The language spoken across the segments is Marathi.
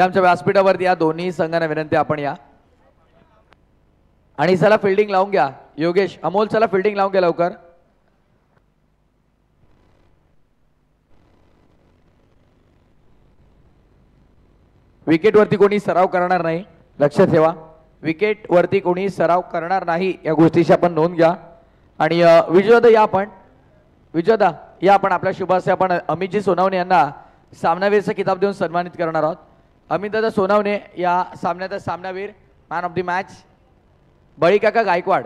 आमच्या व्यासपीठावरती या दोन्ही संघांना विनंती आपण या आणि चला फिल्डिंग लावून घ्या. योगेश अमोल चला फिल्डिंग लावून घ्या लवकर. विकेट वरती कोणी सराव करणार नाही, लक्ष ठेवा. विकेट वरती कोणी सराव करणार नाही या गोष्टीची आपण नोंद घ्या. आणि विजयदा या आपण, विजयदा या आपण आपल्या शुभासे आपण अमितजी सोनावणे यांना सामनावीरचा किताब देऊन सन्मानित करणार आहोत. अमितदादा सोनावणे या सामन्याचा सामनावीर, मॅन ऑफ द मॅच. बळीकाका गायकवाड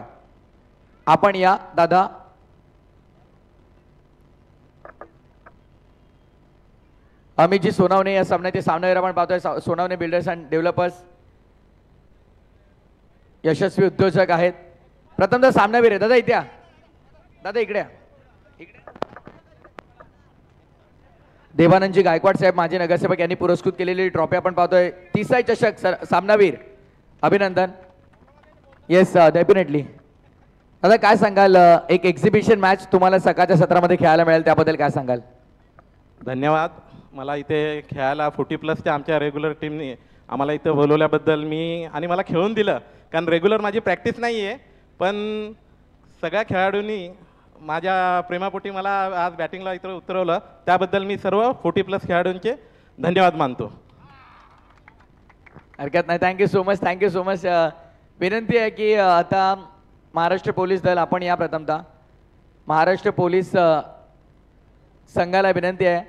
आपण या दादा. अमितजी सोनावणे या सामन्याचे सामनावीर आपण पाहतोय. सोनावणे बिल्डर्स अँड डेव्हलपर्स यशस्वी उद्योजक आहेत. प्रथमतः सामनावीर आहे दादा, इथे या दादा, इकडे या. देवानंदजी गायकवाड साहेब माजी नगरसेवक यांनी पुरस्कृत केलेली ट्रॉफी आपण पाहतोय. तिसरा चषक सामनावीर, अभिनंदन. Yes definitely. दादा काय सांगाल, एक एक्झिबिशन मॅच तुम्हाला सकाळच्या सत्रामध्ये खेळायला मिळेल, त्याबद्दल काय सांगाल? धन्यवाद. मला इथे खेळायला 40+ आमच्या रेग्युलर टीमने आम्हाला इथं बोलवल्याबद्दल आणि मला खेळून दिलं, कारण रेग्युलर माझी प्रॅक्टिस नाही आहे. पण सगळ्या खेळाडूंनी माझ्या प्रेमापोटी मला आज बॅटिंगला इथं उतरवलं, त्याबद्दल मी सर्व 40+ खेळाडूंचे धन्यवाद मानतो. हरकत नाही. Thank you so much, thank you so much. विनंती आहे की आता महाराष्ट्र पोलीस दल आपण या. प्रथमतः महाराष्ट्र पोलीस संघाला विनंती आहे,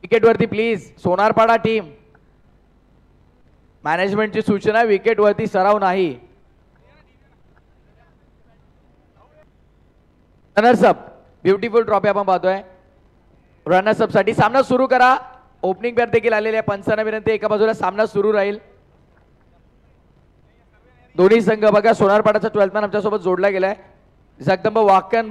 विकेटवरती प्लीज. सोनारपाडा टीम, मॅनेजमेंटची सूचना, विकेटवरती सराव नाही. रनर्सअप ब्युटिफुल ट्रॉफी आपण पाहतोय. रनर्सअप साठी सामना सुरू करा. ओपनिंग पेअर देखील आलेले आहे. पंचांना विनंती, एका बाजूला सामना सुरू राहील. दोन्ही संघ बघा. सोनारपाडाचा 12th मॅन आमच्यासोबत जोडला गेलाय. जगदंब वाकण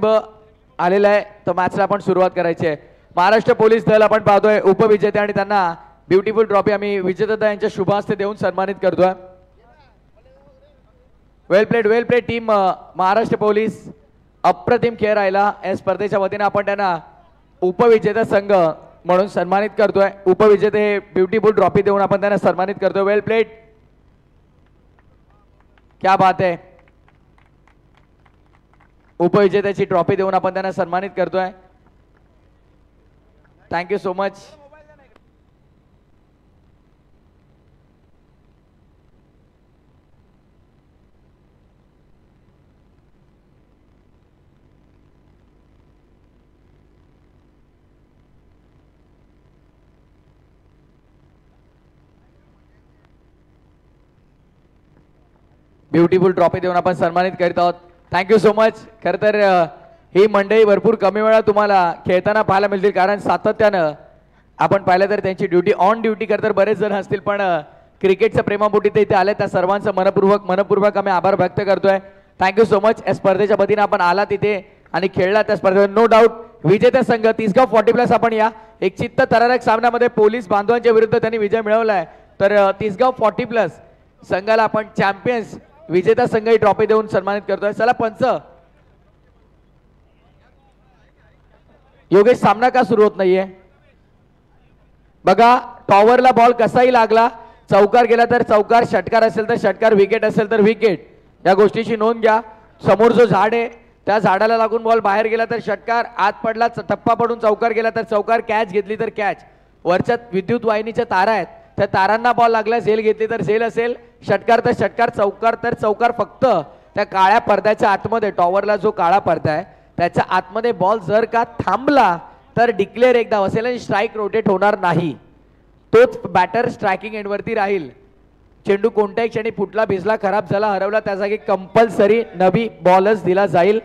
आलेला आहे. तर मॅचला आपण सुरुवात करायची आहे. महाराष्ट्र पोलीस दल आपण पाहतोय उपविजेते आणि त्यांना ब्युटिफुल ट्रॉफी आम्ही विजेता यांच्या शुभ हस्ते देऊन सन्मानित करतोय. वेल प्लेड टीम महाराष्ट्र पोलीस. अप्रतिम खेळ राहिला या स्पर्धेच्या वतीने आपण त्यांना उपविजेता संघ म्हणून सन्मानित करतोय. उपविजेते हे ब्युटिफुल ट्रॉफी देऊन आपण त्यांना सन्मानित करतोय. वेल प्लेड, क्या बात आहे. उपविजेत्याची ट्रॉफी देऊन आपण त्यांना सन्मानित करतोय. Thank you so much. Beautiful trophy देऊन आपण सन्मानित करीत आहोत. Thank you so much. खरं तर ही मंडळी भरपूर कमी वेळा तुम्हाला खेळताना पाहायला मिळतील, कारण सातत्यानं आपण पाहिलं तर त्यांची ड्युटी ऑन ड्युटी करतर बरेच जण असतील, पण क्रिकेटच्या प्रेमापोटी ते इथे आले. त्या सर्वांचं मनपूर्वक आम्ही आभार व्यक्त करतोय. Thank you so much. या स्पर्धेच्या वतीने आपण आला तिथे आणि खेळला त्या स्पर्धेत. नो डाऊट विजेता संघ तिसगाव 40+ आपण या. एक चित्त थरारक सामन्यामध्ये पोलीस बांधवांच्या विरुद्ध त्यांनी विजय मिळवलाय. तर तिसगाव 40+ संघाला आपण चॅम्पियन्स विजेता संघ ही ट्रॉफी देऊन सन्मानित करतोय. चला पंच. योगेश सामना का सुरू होत नाहीये बघा. टॉवरला बॉल कसाही लागला, चौकार गेला तर चौकार, षटकार असेल तर षटकार, विकेट असेल तर विकेट. या गोष्टीची नोंद घ्या. समोर जो झाड आहे त्या झाडाला लागून बॉल बाहेर गेला तर षटकार, आत पडला टप्पा पडून चौकार गेला तर चौकार, कॅच घेतली तर कॅच. वरच्या विद्युत वाहिनीच्या तारा आहेत, त्या तारांना बॉल लागला, झेल घेतली तर झेल असेल, षटकार तर षटकार, चौकार तर चौकार. फक्त त्या काळ्या पडद्याच्या आतमध्ये, टॉवरला जो काळा पडदा आहे त्याच्या आतमध्ये बॉल जर का थांबला तर डिक्लेअर एकदा असेल आणि स्ट्राईक रोटेट होणार नाही. तोच बॅटर स्ट्रायकिंग एंडवरती राहील. चेंडू कोणत्याही क्षणी फुटला, भिजला, खराब झाला, हरवला, त्या जागी कंपल्सरी नवी बॉलच दिला जाईल.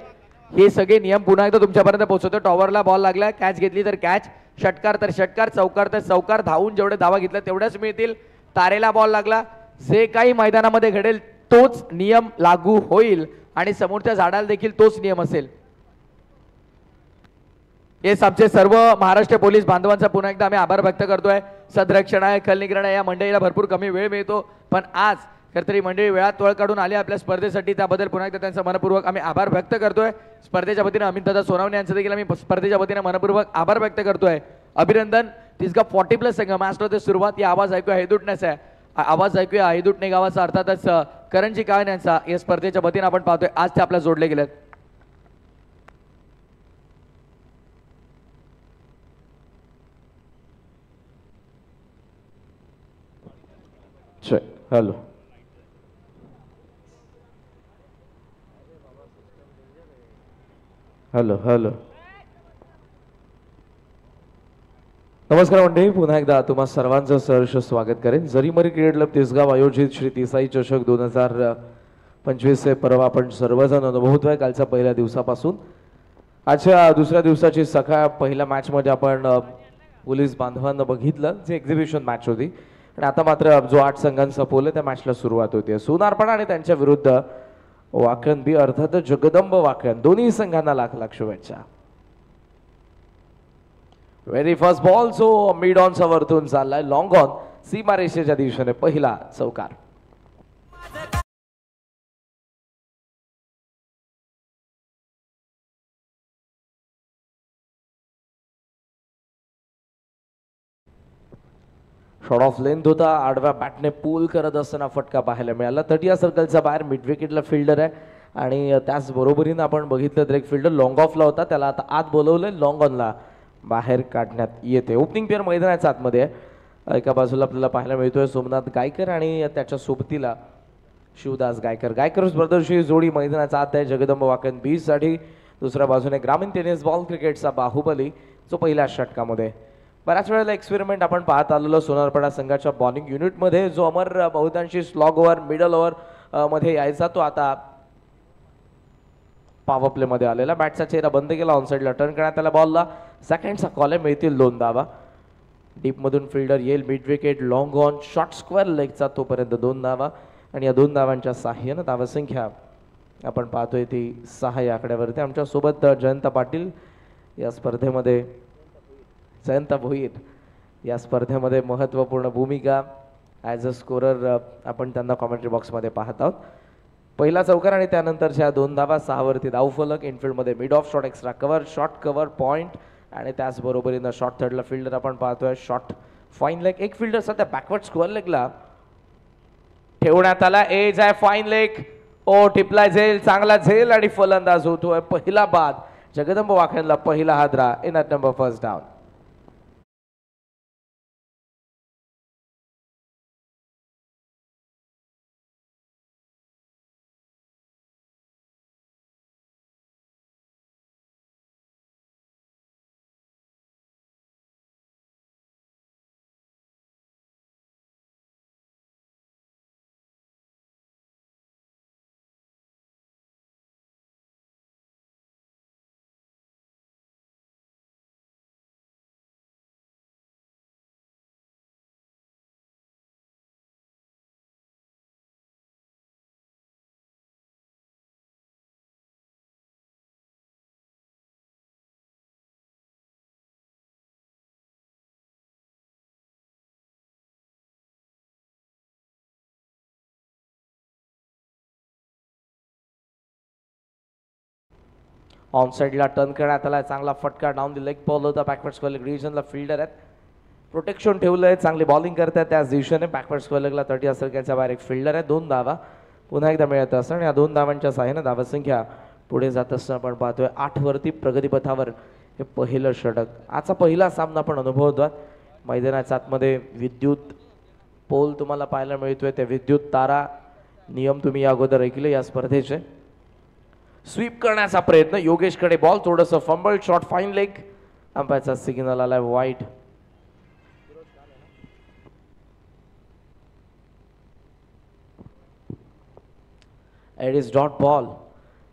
हे सगळे नियम पुन्हा एकदा तुमच्यापर्यंत पोहोचवतो. टॉवरला बॉल लागला, कॅच घेतली तर कॅच, षटकार तर षटकार, चौकार तर चौकार, धावून जेवढे धावा घेतला तेवढ्याच मिळतील. तारेला बॉल लागला, जे काही मैदानामध्ये घडेल तोच नियम लागू होईल आणि समोरच्या झाडाला देखील तोच नियम असेल. हेच आमचे सर्व महाराष्ट्र पोलीस बांधवांचा पुन्हा एकदा आम्ही आभार व्यक्त करतोय. सदरक्षण आहे, खलनिग्रहण आहे, या मंडळीला भरपूर कमी वेळ मिळतो, पण आज खरतरी मंडळी वेळात तोळ काढून आली आपल्या स्पर्धेसाठी. त्याबद्दल पुन्हा एकदा त्यांचा मनपूर्वक आम्ही आभार व्यक्त करतोय. स्पर्धेच्या वतीने अमितदादा सोनावणे यांचं देखील आम्ही स्पर्धेच्या वतीने मनपूर्वक आभार व्यक्त करतोय. अभिनंदन. तिसगा 40+ संघ मॅचला ते सुरुवात. या आवाज ऐकूया हैदुटण्याचा आहे. आवाज ऐकूया हैदुटणे गावाचा, अर्थातच करणजी काळन यांचा. या स्पर्धेच्या वतीने आपण पाहतोय आज ते आपल्या जोडले गेलेत. हॅलो हॅलो हॅलो नमस्कार मंडळी, पुन्हा एकदा तुम्हा सर्वांचं सहर्ष स्वागत करेन. जरीमरी क्रिकेट क्लब तिसगाव आयोजित श्री तिसाई चषक 2025 हे पर्व आपण सर्वजण अनुभवतोय कालच्या पहिल्या दिवसापासून. आजच्या दुसऱ्या दिवसाची सकाळ पहिल्या मॅचमध्ये आपण पोलीस बांधवांना बघितलं, जे एक्झिबिशन मॅच होती. आणि आता मात्र जो 8 संघांचा पोल आहे त्या मॅचला सुरुवात होती. सोनारपणा आणि त्यांच्या विरुद्ध वाकण बी अर्थात जगदंब वाकण, दोन्ही संघांना लाख लाख शुभेच्छा. व्हेरी फर्स्ट बॉल जो मिड ऑनचा वरतून चाललाय लॉंग ऑन, सीमारेषेच्या दिशेने पहिला चौकार. शॉट ऑफ लेंथ होता, आडव्या बॅटने पूल करत असताना फटका पाहायला मिळाला. 30 सर्कलचा बाहेर मिड विकेटला फिल्डर आहे. आणि त्याच बरोबरीने आपण बघितलं तर एक फिल्डर लॉंग ऑफला होता, त्याला आता आत बोलवलंय, लॉंग ऑनला बाहेर काढण्यात येते. ओपनिंग पेअर मैदानाच्या आतमध्ये आहे. एका बाजूला आपल्याला पाहायला मिळतोय सोमनाथ गायकर आणि त्याच्या सोबतीला शिवदास गायकर. गायकर ब्रदर्सची जोडी मैदानाच्या आत आहे जगदंब वाकण बी साठी. दुसऱ्या बाजूने ग्रामीण टेनिस बॉल क्रिकेटचा बाहुबली जो पहिल्या षटकामध्ये. बऱ्याच वेळेला एक्सपेरिमेंट आपण पाहत आलेलो सोनारपाडा संघाच्या बॉलिंग युनिटमध्ये, जो अमर बहुतांशी स्लॉग ओव्हर मिडल ओव्हर मध्ये यायचा, तो आता पॉवर प्ले मध्ये आलेला. बॅटचा चेहरा बंद केला, ऑनसाइडला टर्न करण्यात आला. बॉलला सेकंडचा कॉल मिळतील 2 धावा. डीप मधून फिल्डर येईल mid wicket, long on short square लेगचा तोपर्यंत 2 धावा. आणि या 2 धावांच्या साह्यानं धावसंख्या आपण पाहतोय ती 6 या आकड्यावरती. आमच्या सोबत जयंत पाटील या स्पर्धेमध्ये, जयंत भोईर या स्पर्धेमध्ये महत्त्वपूर्ण भूमिका ॲज अ स्कोरर आपण त्यांना कॉमेंट्री बॉक्समध्ये पाहत आहोत. पहिला चौकार आणि त्यानंतरच्या 2 धावा, 6 वरती धावफलक. इनफिल्डमध्ये mid off shot, extra cover, short cover, point. आणि त्याचबरोबरीनं शॉर्ट थर्डला फिल्डर आपण पाहतोय, शॉर्ट फाईन लेग. एक फिल्डर सध्या बॅकवर्ड स्क्वेअर लेगला ठेवण्यात आला. एज आहे फाईन लेग, ओ टिपलाय झेल, चांगला झेल आणि फलंदाज होतोय. पहिला बाद जगदंब वाकणला, पहिला हादरा in at number first down. On साईडला टर्न करण्यात आला, चांगला फटका डाऊन द लेग बॉल होता. बॅकवर्ड स्क्वेअर लेग डिव्हिजनला फिल्डर आहेत, प्रोटेक्शन ठेवलंय, चांगली बॉलिंग करतात त्याच दिवशीने. बॅकवर्ड स्क्वेअर लेगला 30 सर्कलच्या बाहेर एक फिल्डर आहे. 2 धावा पुन्हा एकदा मिळत असतात. आणि या 2 धावांच्या सहाय्याने धावसंख्या पुढे जात असताना आपण पाहतोय 8 वरती प्रगतीपथावर हे पहिलं षटक. आजचा पहिला सामना आपण अनुभवतोय. मैदानाच्या आतमध्ये विद्युत पोल तुम्हाला पाहायला मिळतोय, त्या विद्युत तारा. नियम तुम्ही या अगोदर ऐकले या स्पर्धेचे. स्वीप करण्याचा प्रयत्न, योगेशकडे बॉल, थोडंसं फंबल, शॉट फाईन लेग. अंपायरचा सिग्नल आलाय wide. It is dot ball,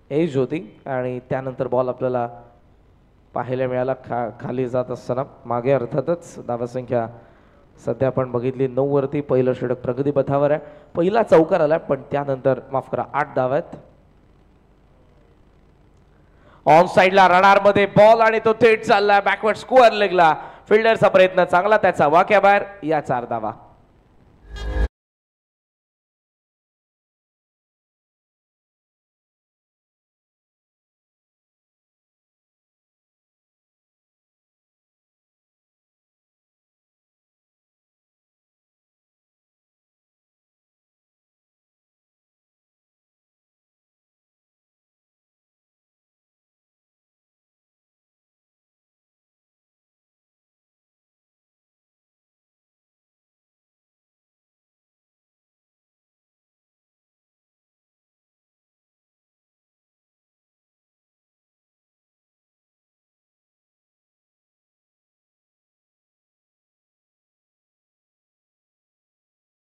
edge होती. आणि त्यानंतर बॉल आपल्याला पाहायला मिळाला खाली जात असताना. मागे अर्थातच धावसंख्या सध्या आपण बघितली 9 वरती. पहिलं षटक प्रगतीपथावर आहे. पहिला चौकार आलाय, पण त्यानंतर माफ करा 8 धावा आहेत. ऑन साइडला रडार मध्ये बॉल आणि तो थेट चालला बॅकवर्ड स्क्वेअर लेगला. फिल्डरचा प्रयत्न चांगला, त्याचा वाक्याबाहेर. या 4 धावा.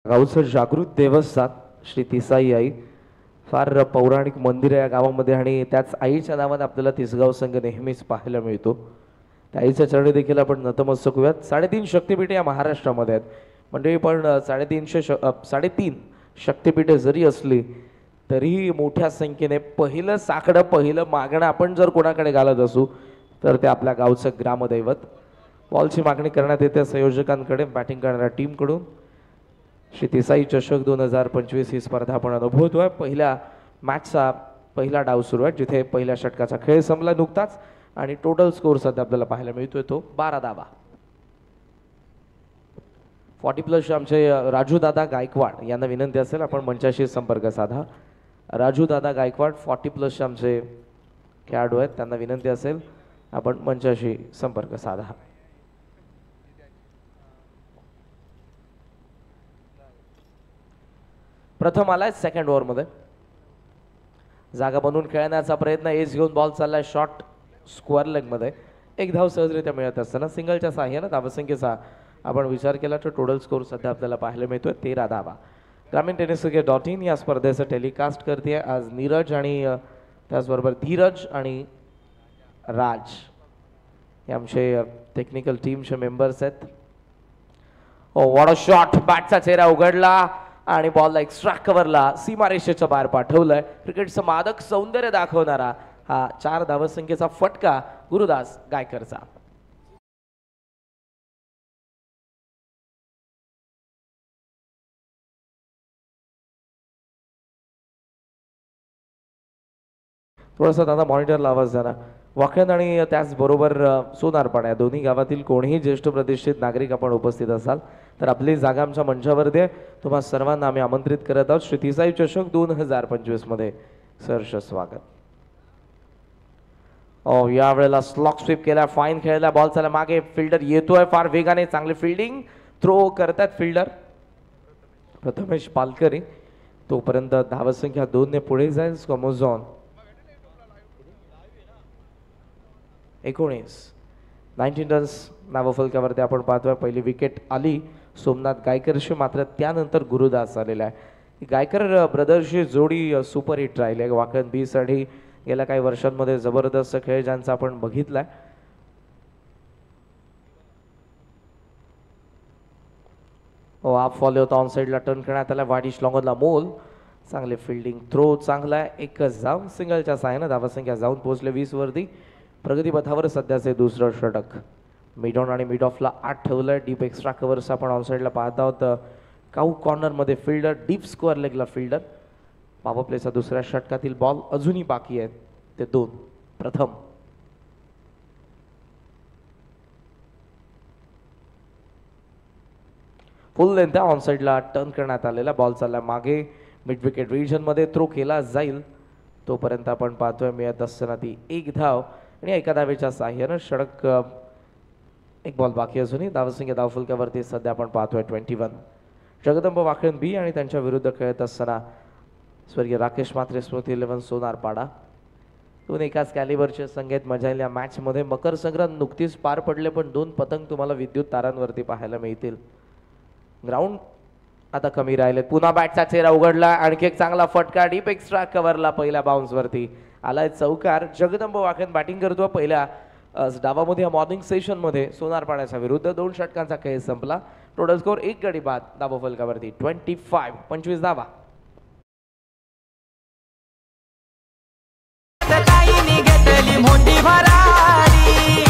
गावचं जागृत देवस्थान श्री तिसाई आई फार पौराणिक मंदिर आहे या गावामध्ये आणि त्याच आईच्या नावाने आपल्याला तिसगाव संघ नेहमीच पाहायला मिळतो. त्या आईच्या चरणी देखील आपण नतमस्तक होऊयात. 3.5 शक्तिपीठे या महाराष्ट्रामध्ये आहेत म्हणजे पण 3.5 शक्तिपीठे जरी असली तरीही मोठ्या संख्येने पहिलं साकडं पहिलं मागणं आपण जर कोणाकडे घालत असू तर ते आपल्या गावचं ग्रामदैवत. बॉलची मागणी करण्यात येते संयोजकांकडे बॅटिंग करणाऱ्या टीमकडून. श्री तिसाई चषक 2025 ही स्पर्धा आपण अनुभवतोय. पहिल्या मॅचचा पहिला डाव सुरू आहे जिथे पहिल्या षटकाचा खेळ संपला नुकताच आणि टोटल स्कोर सध्या आपल्याला पाहायला मिळतोय तो 12 धावा. 40+ आमचे राजू दादा गायकवाड यांना विनंती असेल आपण मंचाशी संपर्क साधा. राजू दादा गायकवाड 40+ आमचे खेळाडू आहेत त्यांना विनंती असेल आपण मंचाशी संपर्क साधा. प्रथम आलाय सेकंड ओव्हरमध्ये. जागा बनवून खेळण्याचा प्रयत्न एज घेऊन बॉल चाललाय शॉर्ट स्क्वेअर लेगमध्ये. एक धाव सहजरित्या मिळत असताना सिंगलच्या साह्यानं धावसंख्येचा आपण विचार केला तर टोटल स्कोर सध्या आपल्याला पाहायला मिळतोय 13 धावा. ग्रामीण टेनिस .in या स्पर्धेचं टेलिकास्ट करते आज नीरज आणि त्याचबरोबर धीरज आणि राज हे आमचे टेक्निकल टीमचे मेंबर्स आहेत. ओ व्हॉट अ शॉट. बॅटचा चेहरा उघडला आणि बॉलला एक्स्ट्रा कव्हरला सीमारेषेच्या बाहेर पाठवलंय. क्रिकेटचं मादक सौंदर्य दाखवणारा हा 4 धावसंख्येचा फटका गुरुदास गायकरचा. थोडासा दादा मॉनिटरला आवाज द्या ना. वाकण आणि त्याचबरोबर सोनारपाडा या दोन्ही गावातील कोणीही ज्येष्ठ प्रतिष्ठित नागरिक आपण उपस्थित असाल तर आपली जागा आमच्या मंचावरती आहे. तुम्हा सर्वांना आम्ही आमंत्रित करत आहोत श्री तिसाई चषक 2025 मध्ये सहर्ष स्वागत. यावेळेला स्लॉक स्वीप केला. फाईन खेळला. बॉल चालला मागे. फिल्डर येतोय फार वेगाने. चांगली फिल्डिंग थ्रो करतात फिल्डर प्रथमेश पालकरी. तोपर्यंत धावसंख्या 2 ने पुढे जाईल. स्कॉमोझॉन 19 रन्स नावफलकावरती आपण पाहतोय. पहिली विकेट आली सोमनाथ गायकरशी मात्र त्यानंतर गुरुदास आलेला आहे. गायकर ब्रदर्सची जोडी सुपर हिट राहिली आहे. वाकण बी साठी गेल्या काही वर्षांमध्ये जबरदस्त खेळ ज्यांचा आपण बघितलाय. हाफ फॉलो होता. ऑन साईडला टर्न करण्यात आला. वाडिश लॉंगनला मोल. चांगले फिल्डिंग थ्रो चांगला आहे. एकच धाव सिंगलच्या साहाय्यानं धावसंख्या जाऊन पोहोचले 20 वरती. प्रगतीपथावर सध्याचे दुसरं षटक. मिड ऑन आणि मिड ऑफला 8 ठेवलंय. डीप एक्स्ट्रा कव्हर्स आपण ऑन साईडला पाहत आहोत. काऊ कॉर्नरमध्ये फिल्डर. डीप स्क्वेअर लेगला फिल्डर. पॉवर प्लेचा दुसऱ्या षटकातील बॉल अजूनही बाकी आहेत ते 2. प्रथम फुल लेंथ ऑन साईडला टर्न करण्यात आलेला. बॉल चालला मागे. मिड विकेट रिजन मध्ये थ्रो केला जाईल. तोपर्यंत आपण पाहतोय मिळत असताना ती 1 धाव आणि एका धावेच्या साह्यानं षटक. एक बॉल बाकी असूनही धावसंख्या धावफलकावरती सध्या आपण पाहतोय 21. जगदंब वाकण बी आणि त्यांच्या विरुद्ध खेळत असताना स्वर्गीय राकेश मात्रे स्मृती 11 सोनारपाडा. 2 एकाच कॅलिबरचे संघ आहेत. मजा येईल या मॅचमध्ये. मकर संक्रांत नुकतीच पार पडले पण 2 पतंग तुम्हाला विद्युत तारांवरती पाहायला मिळतील. ग्राउंड आता कमी राहिलेत. पुन्हा बॅटचा चेहरा उघडला. आणखी एक चांगला फटका. डीप एक्स्ट्रा कव्हरला पहिल्या बाउन्स वरती आलाय चौकार. जगदंब वाकण बॅटिंग करतो पहिल्या डावामध्ये. मॉर्निंग सेशन मध्ये सोनारपाड्याच्या विरुद्ध 2 षटकांचा खेळ संपला. टोटल स्कोर 1 गडी बाद. धावफलकावरती 25 धावा. मोठी भरारी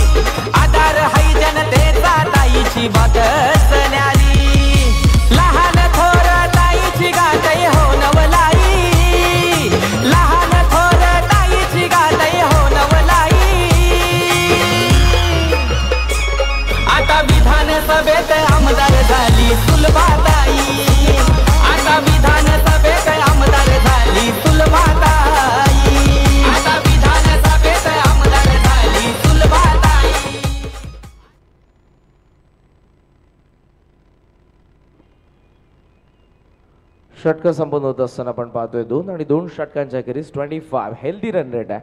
आधार हाय जनतेचा ताईची बात न्यारी. लहान थोर ताईची गातई हो नवलाई. लहान थोर ताईची गातई हो नवलाई. आता विधानसभेत आमदार झाली सुलभाताई. आता विधानसभेत आमदार झाली सुलभाताई. आता विधानसभेत आमदार झाली सुलभाताई. षटक संपन्न होत असताना आपण पाहतोय 2 आणि 2 षटकांच्या अखेरीस 25 हेल्दी रन रेट आहे.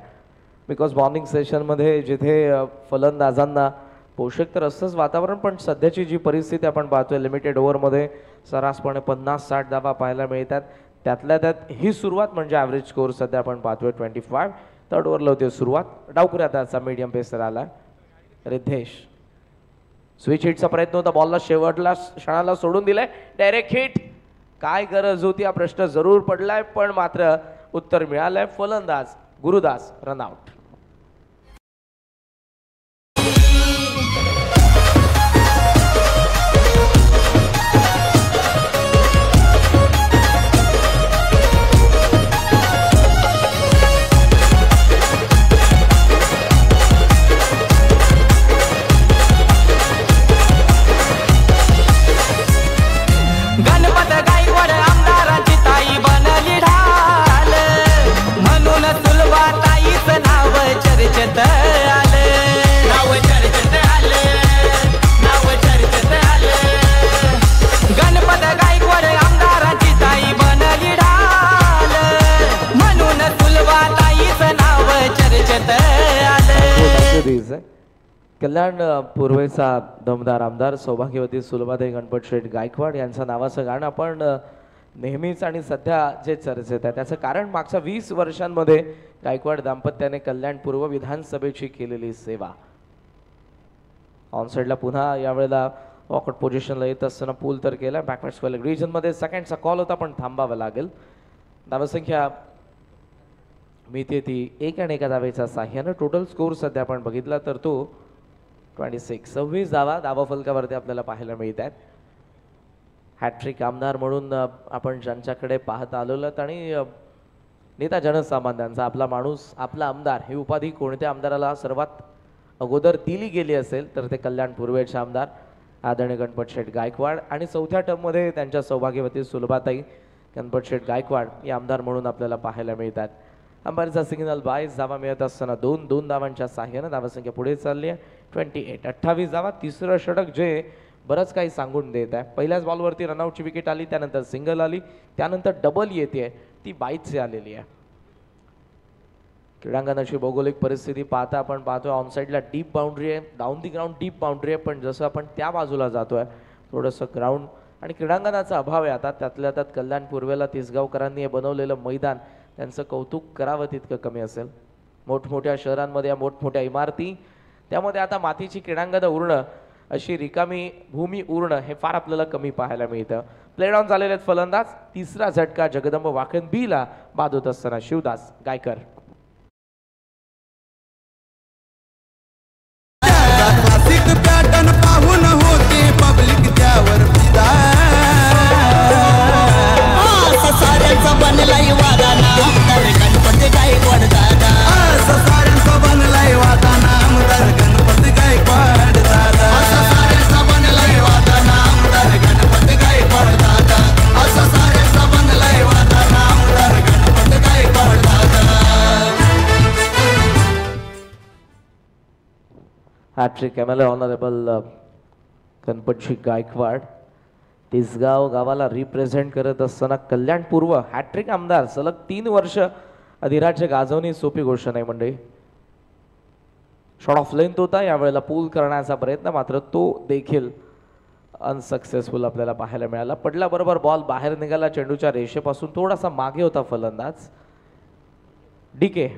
बिकॉज मॉर्निंग सेशनमध्ये जिथे फलंदाजांना पोषक तर असतंच वातावरण पण सध्याची जी परिस्थिती आपण पाहतोय लिमिटेड ओव्हरमध्ये सर्रासपणे 50-60 धावा पाहायला मिळतात. त्यातल्या त्यात ही सुरुवात म्हणजे ॲव्हरेज स्कोर सध्या आपण पाहतोय 25. थर्ड ओव्हरला होते सुरुवात. डावकुऱ्या त्याचा मीडियम पेसर आला रिद्धेश. स्विच हिटचा प्रयत्न होता, बॉलला शेवटला क्षणाला सोडून दिलाय. Direct hit. काय गरज होती हा प्रश्न जरूर पडलाय, पण मात्र उत्तर मिळालंय. फलंदाज गुरुदास रनआउट. गणपत गायकवाड आमदारांची ताई बनली ढाल, म्हणून सुलभाताईच नाव चर्चेत आले. नाव चर्चेत आले, नाव चर्चेत आले. गणपत गायकवाड आमदारांची ताई बनली ढाल, म्हणून सुलभाताईच नाव चर्चेत आले. कल्याण पूर्वेचा दमदार आमदार सौभाग्यवती सुलभाताई गणपत शेठ गायकवाड यांचं नावाचं गाणं आपण नेहमीच आणि सध्या जे चर्चेत आहे त्याचं कारण मागच्या 20 वर्षांमध्ये गायकवाड दाम्पत्याने कल्याण पूर्व विधानसभेची केलेली सेवा. ऑनसाईडला पुन्हा यावेळेला वॉकआउट पोझिशनला येत असताना पूल तर केला. बॅकवर्ड स्क्वेअर रिजनमध्ये सेकंडचा कॉल होता, पण थांबावं लागेल. धावसंख्या मिळते ती 1 आणि 1 धावेच्या साह्यानं. टोटल स्कोर सध्या आपण बघितला तर तो 26 धावा फलकावरती आपल्याला पाहायला मिळत आहेत. हॅट्रिक आमदार म्हणून आपण ज्यांच्याकडे पाहत आलेलो आणि नेता जनसामान्यांचा आपला माणूस आपला आमदार ही उपाधी कोणत्या आमदाराला सर्वात अगोदर दिली गेली असेल तर ते कल्याण पूर्वेचे आमदार आदरणीय गणपत शेठ गायकवाड. आणि चौथ्या टर्ममध्ये त्यांच्या सौभाग्यवती सुलभाताई गणपत शेठ गायकवाड हे आमदार म्हणून आपल्याला पाहायला मिळतात. अंपायरचा सिग्नल बाय. धावा मिळत असताना 2 धावांच्या साह्यानं धावसंख्या पुढे चालली आहे 28 धावा. तिसरं षटक जे बरंच काही सांगून देत आहे. पहिल्याच बॉलवरती रनआउटची विकेट आली, त्यानंतर सिंगल आली, त्यानंतर डबल येते, ती बाईटची आलेली आहे. क्रीडांगणाची भौगोलिक परिस्थिती पाहता आपण पाहतोय ऑनसाईडला डीप बाउंड्री आहे, down the ground deep boundary आहे, पण जसं आपण त्या बाजूला जातोय थोडंसं ग्राउंड आणि क्रीडांगणाचा अभाव आहे. आता त्यातल्या त्यात कल्याण पूर्वेला तिसगावकरांनी हे बनवलेलं मैदान त्यांचं कौतुक करावं तितकं कमी असेल. मोठमोठ्या शहरांमध्ये या मोठमोठ्या इमारती, त्यामध्ये आता मातीची क्रीडांगणं उरणं, अशी रिकामी भूमी उरणं हे फार आपल्याला कमी पाहायला मिळतं. प्ले डाऊन झालेले आहेत फलंदाज. तिसरा झटका जगदंब वाकण बीला बाद होत असताना शिवदास गायकर. पॅटर्न पाहून होते पब्लिक त्यावर फिदा. साऱ्यांचा बनलाय वादाना आमदार गणपती गायकवाड दादा. साऱ्यांचा बनलाय वादाना आमदार गणपती गायकवाड दादा. साऱ्यांचा बनलाय वादाना आमदार गणपती गायकवाड दादा. साऱ्यांचा बनलाय वादाना आमदार गणपती गायकवाड दादा. हॅट्रिक एमएलए ऑनरेबल गणपतजी गायकवाड तिसगाव गावाला रिप्रेझेंट करत असताना कल्याण पूर्व हॅट्रिक आमदार सलग 3 वर्ष अधिराज्य गाजवणे सोपी गोष्ट नाही मंडळी. शॉर्ट ऑफ लेंथ होता, यावेळेला पूल करण्याचा प्रयत्न मात्र तो देखील अनसक्सेसफुल आपल्याला पाहायला मिळाला. पडल्याबरोबर बॉल बाहेर निघाला चेंडूच्या रेषेपासून थोडासा मागे होता फलंदाज डीके.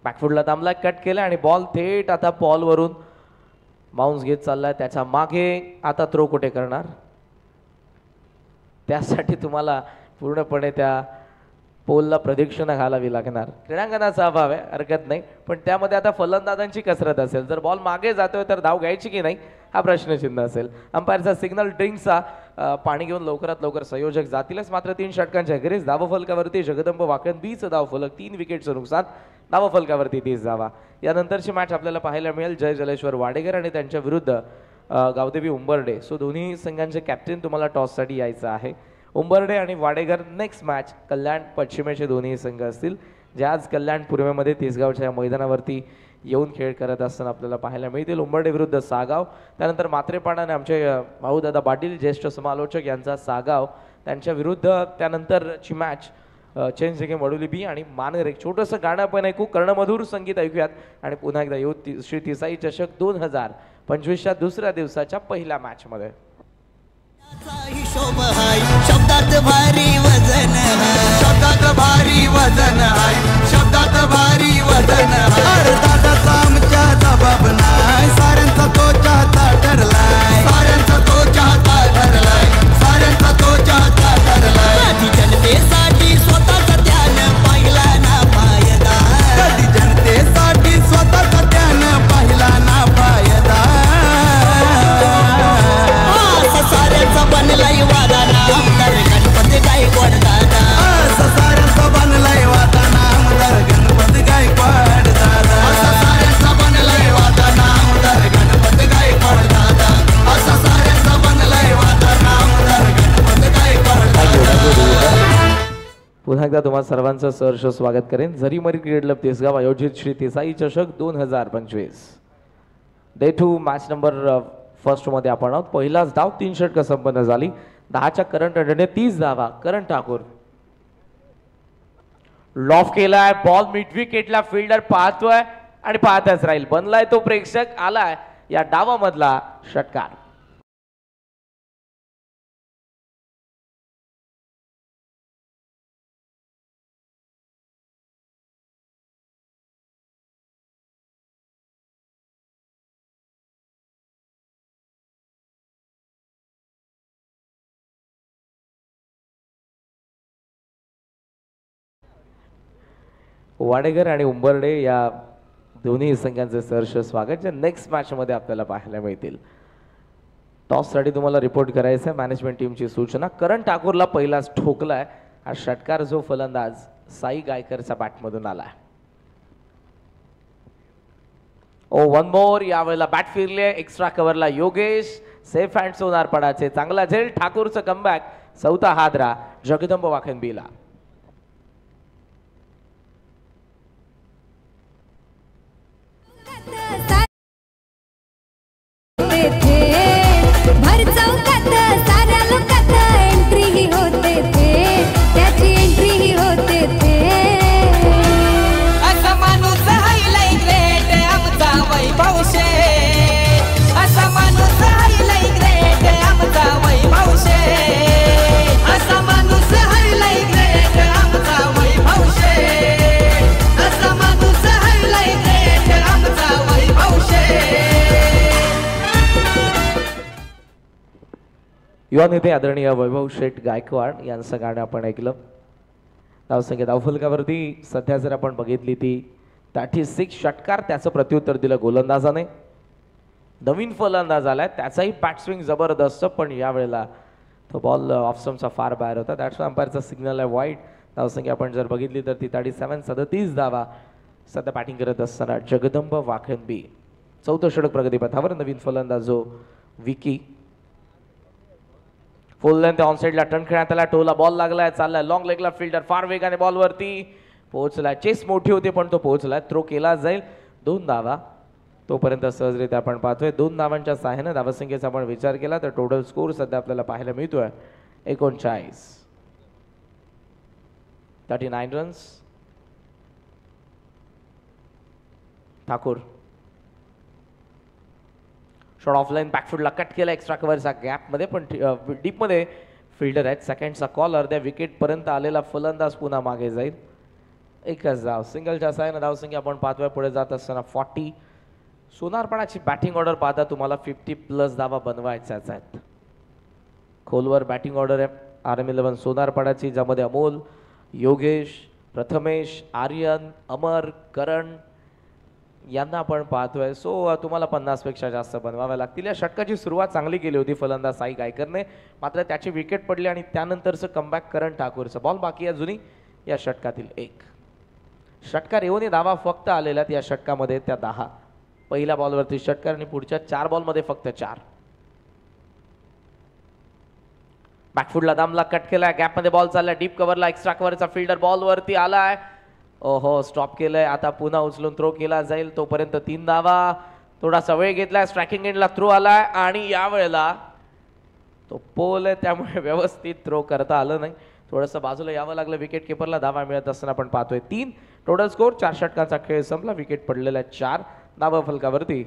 बॅकफुटला थांबलाय, कट केला आणि बॉल थेट आता बॉलवरून बाउन्स घेत चाललाय. त्याच्या मागे आता थ्रो कुठे करणार, त्यासाठी तुम्हाला पूर्णपणे त्या पोलला प्रदक्षिणा घालावी लागणार. क्रीडांगणाचा अभाव आहे, हरकत नाही, पण त्यामध्ये आता फलंदाजांची कसरत असेल. जर बॉल मागे जातोय तर धाव घ्यायची की नाही हा प्रश्नचिन्ह असेल. अंपायरचा सिग्नल ड्रिंकचा पाणी घेऊन लवकरात लवकर संयोजक जातीलच. मात्र 3 षटकांच्या अखेरीस धावफलकावरती जगदंब वाकण बीचं धावफलक, 3 विकेटचं नुकसान, धावफलकावरती 30 धावा. यानंतरची मॅच आपल्याला पाहायला मिळेल जय जलेश्वर वाडेकर आणि त्यांच्या विरुद्ध गावदेवी उंबर्डे. सो दोन्ही संघांचे कॅप्टन तुम्हाला टॉससाठी यायचं आहे. उंबर्डे आणि वाडेकर नेक्स्ट मॅच कल्याण पश्चिमेचे दोन्ही संघ असतील, जे आज कल्याण पूर्वेमध्ये तिसगावच्या मैदानावरती येऊन खेळ करत असताना आपल्याला पाहायला मिळतील. उंबर्डे विरुद्ध सागाव, त्यानंतर मात्रेपाडाने आमचे भाऊदादा पाटील ज्येष्ठ समालोचक यांचा सागाव त्यांच्या विरुद्ध. त्यानंतरची मॅच चेंज गेम वडोली बी आणि मानर एक छोटंसं गाणं आपण ऐकू, कर्णमधुर संगीत ऐकूयात आणि पुन्हा एकदा येऊ श्री तिसाई चषक 2025च्या दुसऱ्या दिवसाच्या पहिल्या मॅच मध्ये. हिशोब हाय शब्दात भारी वजन हाय, शब्दात भारी वजन हाय, शब्दात भारी वजन हाय. दादाचा आमच्या जबाब नाय, साऱ्यांचा तो चाहता ठरलाय, साऱ्यांचा तो चाहता ठरलाय, साऱ्यांचा तो चाहता ठरलाय. कधी जनतेसाठी स्वतःचा त्यान पाहिला ना फायदा, कधी जनतेसाठी स्वतःचा त्यान पाहिला ना फायदा. साऱ्यांचा बनलाय वादाना आमदार गणपती गायकवाड दादा, साऱ्यांचा बनलाय वादाना आमदार गणपती गायकवाड दादा, साऱ्यांचा बनलाय वादाना आमदार गणपती गायकवाड दादा, साऱ्यांचा बनलाय वादाना आमदार गणपती गायकवाड दादा. पुन्हा एकदा तुम्हा सर्वांचं सहर्ष स्वागत करेन. झरीमरी क्रिकेट क्लब तिसगाव आयोजित श्री तिसाई चषक 2025 डे 2 मॅच नंबर फर्स्ट मध्ये आपण आहोत. पहिलाच धाव 3 षटकं संपन्न झाली. 10च्या करंट रनने 30 धावा. करण ठाकूर लॉफ केलाय, बॉल मिड विकेटला, फिल्डर पाहतोय आणि पाहतच राहील. बनलाय तो प्रेक्षक, आलाय या डावामधला षटकार. वाडेकर आणि उंबर्डे या दोन्ही संघांचे सहर्ष स्वागत, जे नेक्स्ट मॅच मध्ये आपल्याला पाहायला मिळतील. टॉस साठी तुम्हाला रिपोर्ट करायचं आहे. मॅनेजमेंट टीमची सूचना. करण ठाकूरला पहिलाच ठोकलाय. हा षटकार जो फलंदाज साई गायकरच्या बॅटमधून आलाय. ओ वन मोर. यावेळेला बॅट फिरले. एक्स्ट्रा कव्हरला योगेश. सेफ हँड सोनारपडाचे चांगला झेल. ठाकूरचं कमबॅक. चौथा हादरा जगदंब वाखनबीला. भर चौकात साऱ्या लोकात एंट्री ही होते थे, त्याची एंट्री ही होते थे. असा माणूस हायलाय ग्रेट आमचा वैभव शेठ, असा माणूस हायलाय ग्रेट आमचा वैभव शेठ, असा माणूस हायलाय ग्रेट आमचा वैभव शेठ, असा माणूस हायलाय ग्रेट आमचा वैभव शेठ. युवा नेते आदरणीय वैभव शेठ गायकवाड यांचं गाणं आपण ऐकलं. धावसंख्या धावफलकावरती सध्या जर आपण बघितली ती 36 षटकार. त्याचं प्रत्युत्तर दिलं गोलंदाजाने. नवीन फलंदाज आलाय, त्याचाही बॅट स्विंग जबरदस्त, पण यावेळेला तो बॉल ऑफस्टम्पचा फार बाहेर होता. दॅट्स अंपायरचा सिग्नल आहे वाईड. धावसंख्या आपण जर बघितली तर ती 37 धावा सध्या बॅटिंग करत असताना जगदंब वाखनबी. चौथं षटक प्रगतीपथावर. नवीन फलंदाज जो विकी. फुल लेंथ ऑन साइडला टर्न खेळण्यात आला. टोला बॉल लागलाय. चाललाय लॉंग लेगला. फिल्डर फार वेगाने बॉलवरती पोहोचलाय. चेस मोठी होती पण तो पोहोचलाय. थ्रो केला जाईल. 2 धावा तोपर्यंत सहजरित्या आपण पाहतोय. 2 धावांच्या सहाय्याने धावसंख्येचा आपण विचार केला तर टोटल स्कोर सध्या आपल्याला पाहायला मिळतोय 39. 39 रन्स. ठाकूर शॉट ऑफलाईन बॅकफुटला कट केला. एक्स्ट्रा कव्हरचा गॅपमध्ये पण डीपमध्ये फिल्डर आहेत. सेकंडचा कॉल. अर्ध्या विकेटपर्यंत आलेला फलंदाज पुन्हा मागे जाईल. एकच धाव. सिंगलच्या साहाय्याने धावसंख्या आपण पाहतोय पुढे जात असताना 40. सोनारपणाची बॅटिंग ऑर्डर पाहता तुम्हाला 50+ धावा बनवायच्याच आहेत. खोलवर बॅटिंग ऑर्डर आहे RM11 सोनारपणाची, ज्यामध्ये अमोल, योगेश, प्रथमेश, आर्यन, अमर, करण यांना आपण पाहतोय. सो तुम्हाला 50 पेक्षा जास्त बनवाव्या लागतील. या षटकाची सुरुवात चांगली केली होती फलंदाज साई गायकरने, मात्र त्याची विकेट पडली आणि त्यानंतरचं कमबॅक करण ठाकूरचं. बॉल बाकी आहे जुनी या षटकातील 1 षटकार येऊन धावा फक्त आलेल्या या षटकामध्ये त्या 10. पहिल्या बॉलवरती षटकार आणि पुढच्या 4 बॉलमध्ये फक्त 4. बॅकफुटला दामला कट केलाय. गॅपमध्ये बॉल चाललाय. डीप कव्हरला. एक्स्ट्रा कव्हरचा फिल्डर बॉलवरती आलाय. ओहो स्टॉप केलंय. आता पुन्हा उचलून थ्रो केला जाईल. तोपर्यंत 3 धावा. थोडासा वेळ घेतलाय. स्ट्रायकिंग एंडला थ्रो आलाय आणि यावेळेला तो पोल आहे त्यामुळे व्यवस्थित थ्रो करता आलं नाही. थोडंसं बाजूला यावं लागलं विकेट किपरला, धावा मिळत असताना आपण पाहतोय 3. टोटल स्कोर 4 षटकांचा खेळ संपला, विकेट पडलेला 4, धावा फलकावरती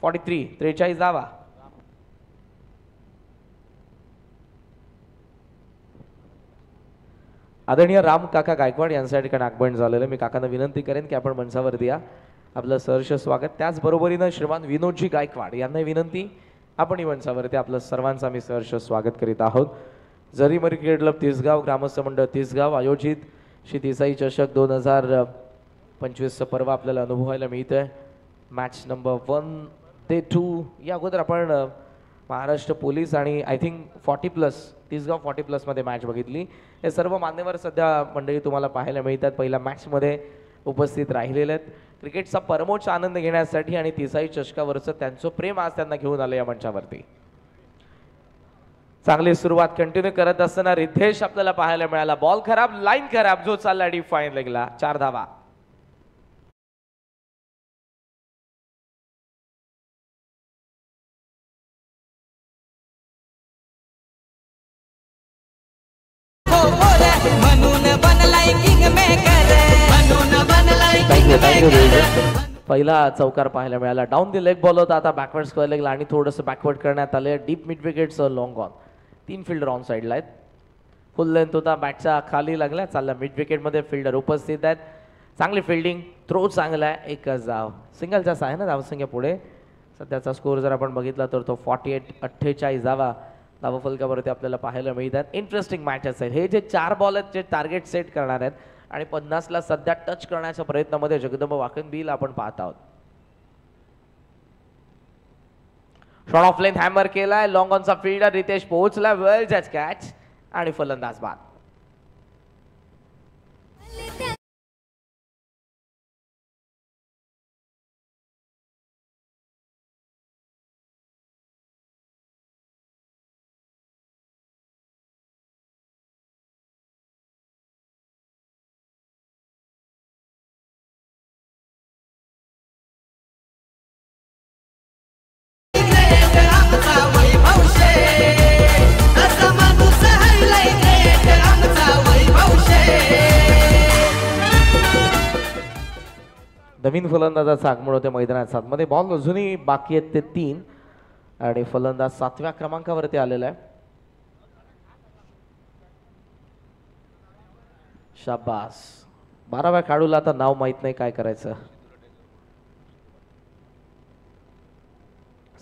43 धावा. आदरणीय राम काका गायकवाड यांच्या ठिकाणी आगमन झालेलं. मी काकांना विनंती करेन की आपण मंचावरती या. आपलं सहर्ष स्वागत. त्याचबरोबरीनं श्रीमान विनोदजी गायकवाड यांना विनंती, आपण मंचावरती आपलं सर्वांचं आम्ही सहर्ष स्वागत करीत आहोत. जरीमरी क्रिकेट क्लब तिसगाव, ग्रामस्थ मंडळ तिसगाव आयोजित श्री देसाई चषक 2025चं पर्व आपल्याला अनुभवायला मिळतंय. मॅच नंबर 1 ते 2 या अगोदर आपण महाराष्ट्र पोलीस आणि आय थिंक 40+ तिसगाव 40+ मध्ये मॅच बघितली. हे सर्व मान्यवर सध्या मंडळी तुम्हाला पाहायला मिळतात, पहिल्या मॅचमध्ये उपस्थित राहिलेले आहेत. क्रिकेटचा परमोच्च आनंद घेण्यासाठी आणि तिसाई चषकावरचं त्यांचं प्रेम आज त्यांना घेऊन आलं या मंचावरती. चांगली सुरुवात कंटिन्यू करत असताना रिद्धेश आपल्याला पाहायला मिळाला. बॉल खराब, लाईन खराब, जो चालला डीप फाईन लेगला, 4 धावा. म्हणून बनलाय किंग मेकर, म्हणून बनलाय किंग मेकर. पहिला चौकार पाहायला मिळाला. डाऊन द लेग बॉल होता, आता बॅकवर्ड स्क्वेअर लेगला आणि थोडंसं बॅकवर्ड करण्यात आलं. डीप मिड विकेटचं लॉंग ऑन. 3 फिल्डर ऑन साईडला आहेत. फुल लेंथ होता, बॅटच्या खाली लागला, चालला मिड विकेटमध्ये. फिल्डर उपस्थित आहेत. चांगली फिल्डिंग, थ्रो चांगला आहे. एकच धाव, सिंगलचाच आहे ना धावसंख्या पुढे. सध्याचा स्कोर जर आपण बघितला तर तो 48 धावा धावा फलकावरती आपल्याला पाहायला मिळतात. इंटरेस्टिंग मॅच असेल. हे जे 4 बॉल आहेत जे टार्गेट सेट करणार आहेत आणि 50ला सध्या टच करण्याच्या प्रयत्नामध्ये जगदंब वाकणबील आपण पाहत आहोत. शॉट ऑफ लेंथ हॅमर केलाय. लॉंग ऑनचा फिल्डर रितेश पोहोचला. वेल जज कॅच आणि फलंदाज बाद. नवीन फलंदाजाचं आगमन होते मैदानात. 7 मध्ये बॉल अजूनही बाकी आहेत ते 3 आणि फलंदाज 7व्या क्रमांकावरती आलेला आहे. शाबास. 12व्या खेळाडूला आता नाव माहित नाही काय करायचं.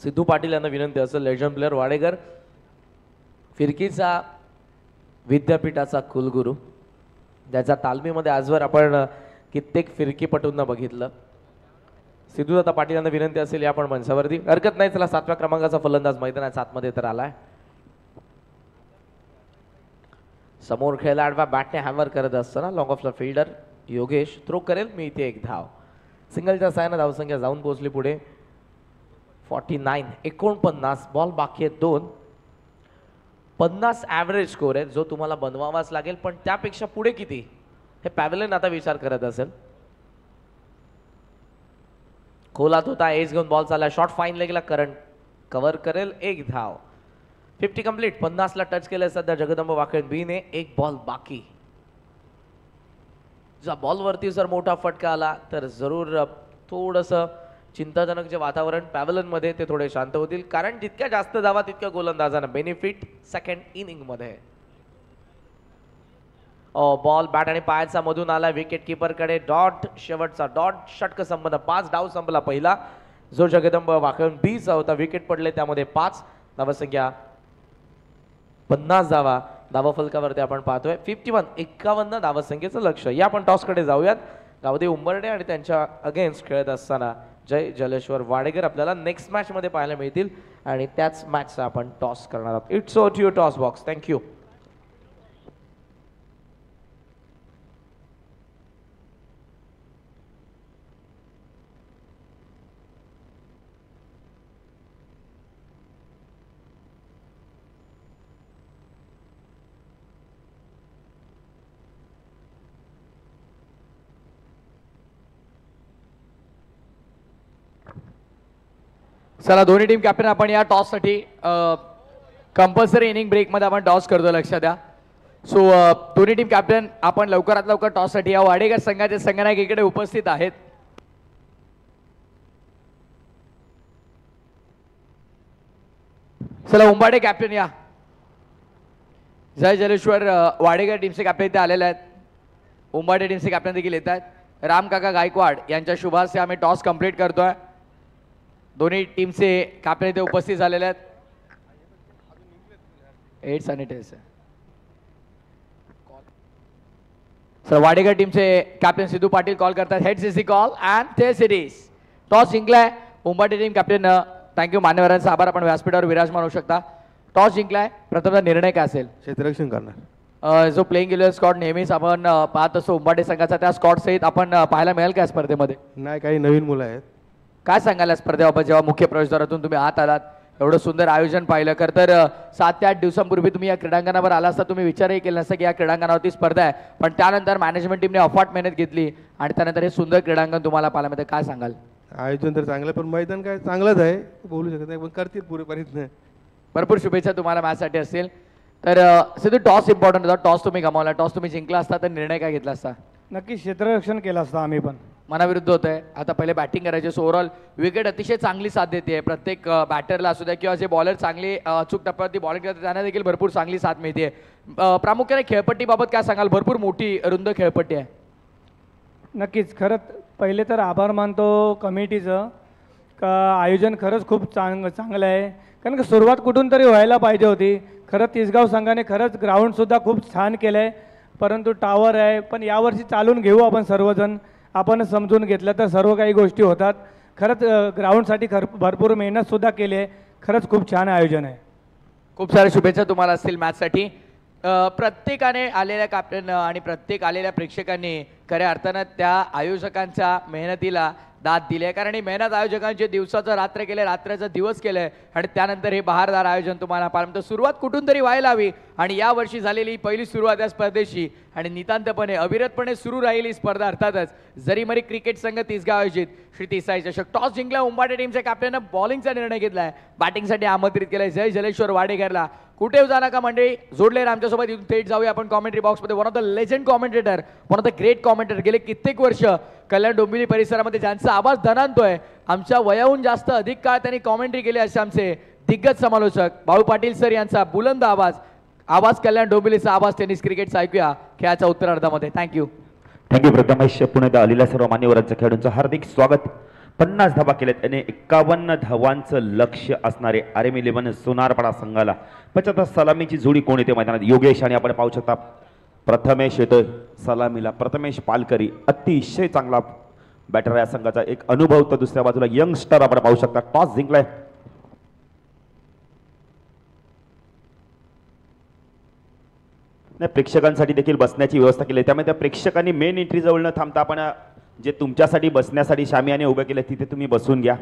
सिद्धू पाटील यांना विनंती असेल. लेजंड प्लेअर वाडेकर, फिरकीचा विद्यापीठाचा कुलगुरू, ज्याच्या तालमीमध्ये आजवर आपण कित्येक फिरकीपटूंना बघितलं. सिद्धूदत्ता पाटील यांना विनंती असेल या पण मंचावरती. हरकत नाही, चला 7व्या क्रमांकाचा फलंदाज मैदानात 7 मध्ये तर आलाय. समोर खेळला आडवा, बॅटने हॅमर करत असताना लॉंग ऑफला फिल्डर योगेश थ्रो करेल. मी इथे 1 धाव. सिंगलच्या साहाय्याने धावसंख्या जाऊन पोहोचली पुढे 49. बॉल बाकी आहेत 2. 50 ॲव्हरेज स्कोर आहे जो तुम्हाला बनवावाच लागेल. पण त्यापेक्षा पुढे किती हे पॅव्हलियन आता विचार करत असेल. खोलात होता, एज घेऊन बॉल चालला. शॉर्ट फाईन लेगला करंट कव्हर करेल. 1 धाव. 50 कंप्लीट. 50ला टच केलंय सध्या जगदंब वाकणबीने. 1 बॉल बाकी. ज्या बॉलवरती जर मोठा फटका आला तर जरूर थोडंसं चिंताजनक जे वातावरण पॅव्हलियनमध्ये ते थोडे शांत होतील, कारण जितक्या जास्त धावा तितक्या गोलंदाजांना बेनिफिट सेकंड इनिंगमध्ये. बॉल बॅट आणि पायाचा मधून आला विकेट किपरकडे. डॉट, शेवटचा डॉट. षटक संपन्न. 5 डाव संपला पहिला, जो जगदंब वाकणबीचा होता. विकेट पडले त्यामध्ये 5. धावसंख्या 50 धावा धावा फलकावरती आपण पाहतोय. 51 धावसंख्येचं लक्ष. या आपण टॉसकडे जाऊयात. गावदेव उंबर्डे आणि त्यांच्या अगेन्स्ट खेळत असताना जय जलेश्वर वाडेकर आपल्याला नेक्स्ट मॅच मध्ये पाहायला मिळतील आणि त्याच मॅचचा आपण टॉस करणार आहोत. It's over to your toss box. Thank you. चला दोन्ही टीम कॅप्टन आपण या टॉससाठी कंपल्सरी इनिंग ब्रेकमध्ये आपण टॉस करतो. लक्षात द्या सो दोन्ही टीम कॅप्टन आपण लवकरात लवकर टॉससाठी या वाडेकर संघाचे संघनायक इकडे उपस्थित आहेत. चला उंबाडे कॅप्टन या. जय जलेश्वर वाडेकर टीमचे कॅप्टन इथे आलेले आहेत. उंबाडे टीमचे कॅप्टन देखील येत आहेत. राम काका गायकवाड यांच्या शुभास्ते आम्ही टॉस कंप्लीट करतोय. दोन्ही टीमचे कॅप्टन इथे उपस्थित झालेले आहेत. 8 सॅनिटायझर. सर वाडेकर टीमचे कॅप्टन सिद्धू पाटील कॉल करतात. हेड सीसी कॉल अँड ते सिटीज. टॉस जिंकलाय उंबाडे टीम कॅप्टन. थँक्यू मान्यवरांचा आभार. आपण व्यासपीठावर विराजमान होऊ शकता. टॉस जिंकलाय प्रथमतः निर्णय काय असेल? क्षेत्ररक्षण करणार. जो प्लेइंग इलेव्हन स्कॉट नेहमीच आपण पाहत असतो उंबाडे संघाचा, त्या स्कॉट सहित आपण पाहायला मिळेल का स्पर्धेमध्ये? नाही, काही नवीन मुलं आहेत. काय सांगाल या स्पर्धेबाबत? जेव्हा मुख्य प्रवेशद्वारातून तुम्ही आत आलात, एवढं सुंदर आयोजन पाहिलं, खरं तर 7 ते 8 दिवसांपूर्वी तुम्ही या क्रीडांगणावर आला असता, तुम्ही विचारही केला नसता की या क्रीडांगणावरती स्पर्धा आहे, पण त्यानंतर मॅनेजमेंट टीमने अफाट मेहनत घेतली आणि त्यानंतर हे सुंदर क्रीडांगण तुम्हाला पाहायला मिळतं. काय सांगाल? आयोजन तर चांगलं, पण मैदान काय चांगलंच आहे, बोलू शकत नाही, पण करतील पुरे प्रयत्न. भरपूर शुभेच्छा तुम्हाला मॅचसाठी असतील. तर सिद्धू, टॉस इम्पॉर्टंट होता. टॉस तुम्ही गमावला. टॉस तुम्ही जिंकला असता तर निर्णय काय घेतला असता? नक्की क्षेत्ररक्षण केलं असतं आम्ही पण. मनाविरुद्ध होत आहे. आता पहिले बॅटिंग करायचे. सो ओव्हरऑल विकेट अतिशय चांगली साथ देते प्रत्येक बॅटरला असू द्या किंवा जे बॉलर चांगली अचूक टप्प्यावरती बॉलिंग करतात त्यांना देखील भरपूर चांगली साथ मिळते. प्रामुख्याने खेळपट्टीबाबत काय सांगाल? भरपूर मोठी रुंद खेळपट्टी आहे. नक्कीच. खरंच पहिले तर आभार मानतो कमिटीचं का आयोजन खरंच खूप चांगलं आहे, कारण की सुरुवात कुठून तरी व्हायला पाहिजे होती. खरं तिसगाव संघाने खरंच ग्राउंडसुद्धा खूप छान केलं आहे, परंतु टावर आहे, पण यावर्षी चालून घेऊ आपण सर्वजण. आपण समजून घेतलं तर सर्व काही गोष्टी होतात. खरंच ग्राउंडसाठी भरपूर मेहनतसुद्धा केली आहे. खरंच खूप छान आयोजन आहे. खूप साऱ्या शुभेच्छा तुम्हाला असतील मॅचसाठी. प्रत्येकाने आलेल्या कॅप्टन आणि प्रत्येक आलेल्या प्रेक्षकांनी खऱ्या अर्थानं त्या आयोजकांच्या मेहनतीला दाद दिली आहे, कारण ही मेहनत आयोजकांचे दिवसाचं रात्र केलं, रात्रीचं दिवस केलं आहे आणि त्यानंतर हे बहारदार आयोजन तुम्हाला पाहिलं. तर सुरुवात कुठून तरी व्हायला हवी आणि यावर्षी झालेली ही पहिली सुरुवात या स्पर्धेची आणि नितांतपणे अविरतपणे सुरू राहिली स्पर्धा. अर्थातच जरीमरी क्रिकेट संघ तिसगाव आयोजित श्री तिसाई चषक. टॉस जिंकला उंबाडे टीमच्या कॅप्टननं बॉलिंगचा निर्णय घेतलाय. बॅटिंगसाठी आमंत्रित केलंय जय जलेश्वर वाडेकरला. कुठे जाणार का मंडळी? जोडले आमच्यासोबत इथून थेट जाऊया आपण कॉमेंट्री बॉक्समध्ये. One of the legend commentator, one of the great commentator, गेले कित्येक वर्ष कल्याण डोंबिवली परिसरामध्ये ज्यांचा आवाज धनांतोय, आमच्या वयाहून जास्त अधिक काळ त्यांनी कॉमेंट्री केली असे आमचे दिग्गज समालोचक बाळू पाटील सर यांचा बुलंद आवाज कल्याण डोंबिवलीचा आवाज टेनिस क्रिकेटचा ऐकूया खेळाच्या उत्तरार्धामध्ये. थँक्यू. थँक्यू प्रथमेश. पुण्यात आलेल्या सर्व मान्यवरांच्या खेळाडूंचं हार्दिक स्वागत. 50 धावा केलेत आणि 51 धावांचं लक्ष्य असणारे RM11 सोनारपाडा संघाला 75 सलामीची जोडी कोण येते मैदानात? योगेश आणि आपण पाहू शकता प्रथमेश येतोय सलामीला. प्रथमेश पालकरी अतिशय चांगला बॅटर या संघाचा, एक अनुभव. तर दुसऱ्या बाजूला यंगस्टर आपण पाहू शकता. टॉस जिंकलाय. प्रेक्षकांसाठी देखील बसण्याची व्यवस्था केली, त्यामुळे त्या प्रेक्षकांनी मेन एंट्री जवळ न थांबता आपण जे तुमच्यासाठी बसण्यासाठी शामियाने उभे केले तिथे तुम्ही बसून घ्या.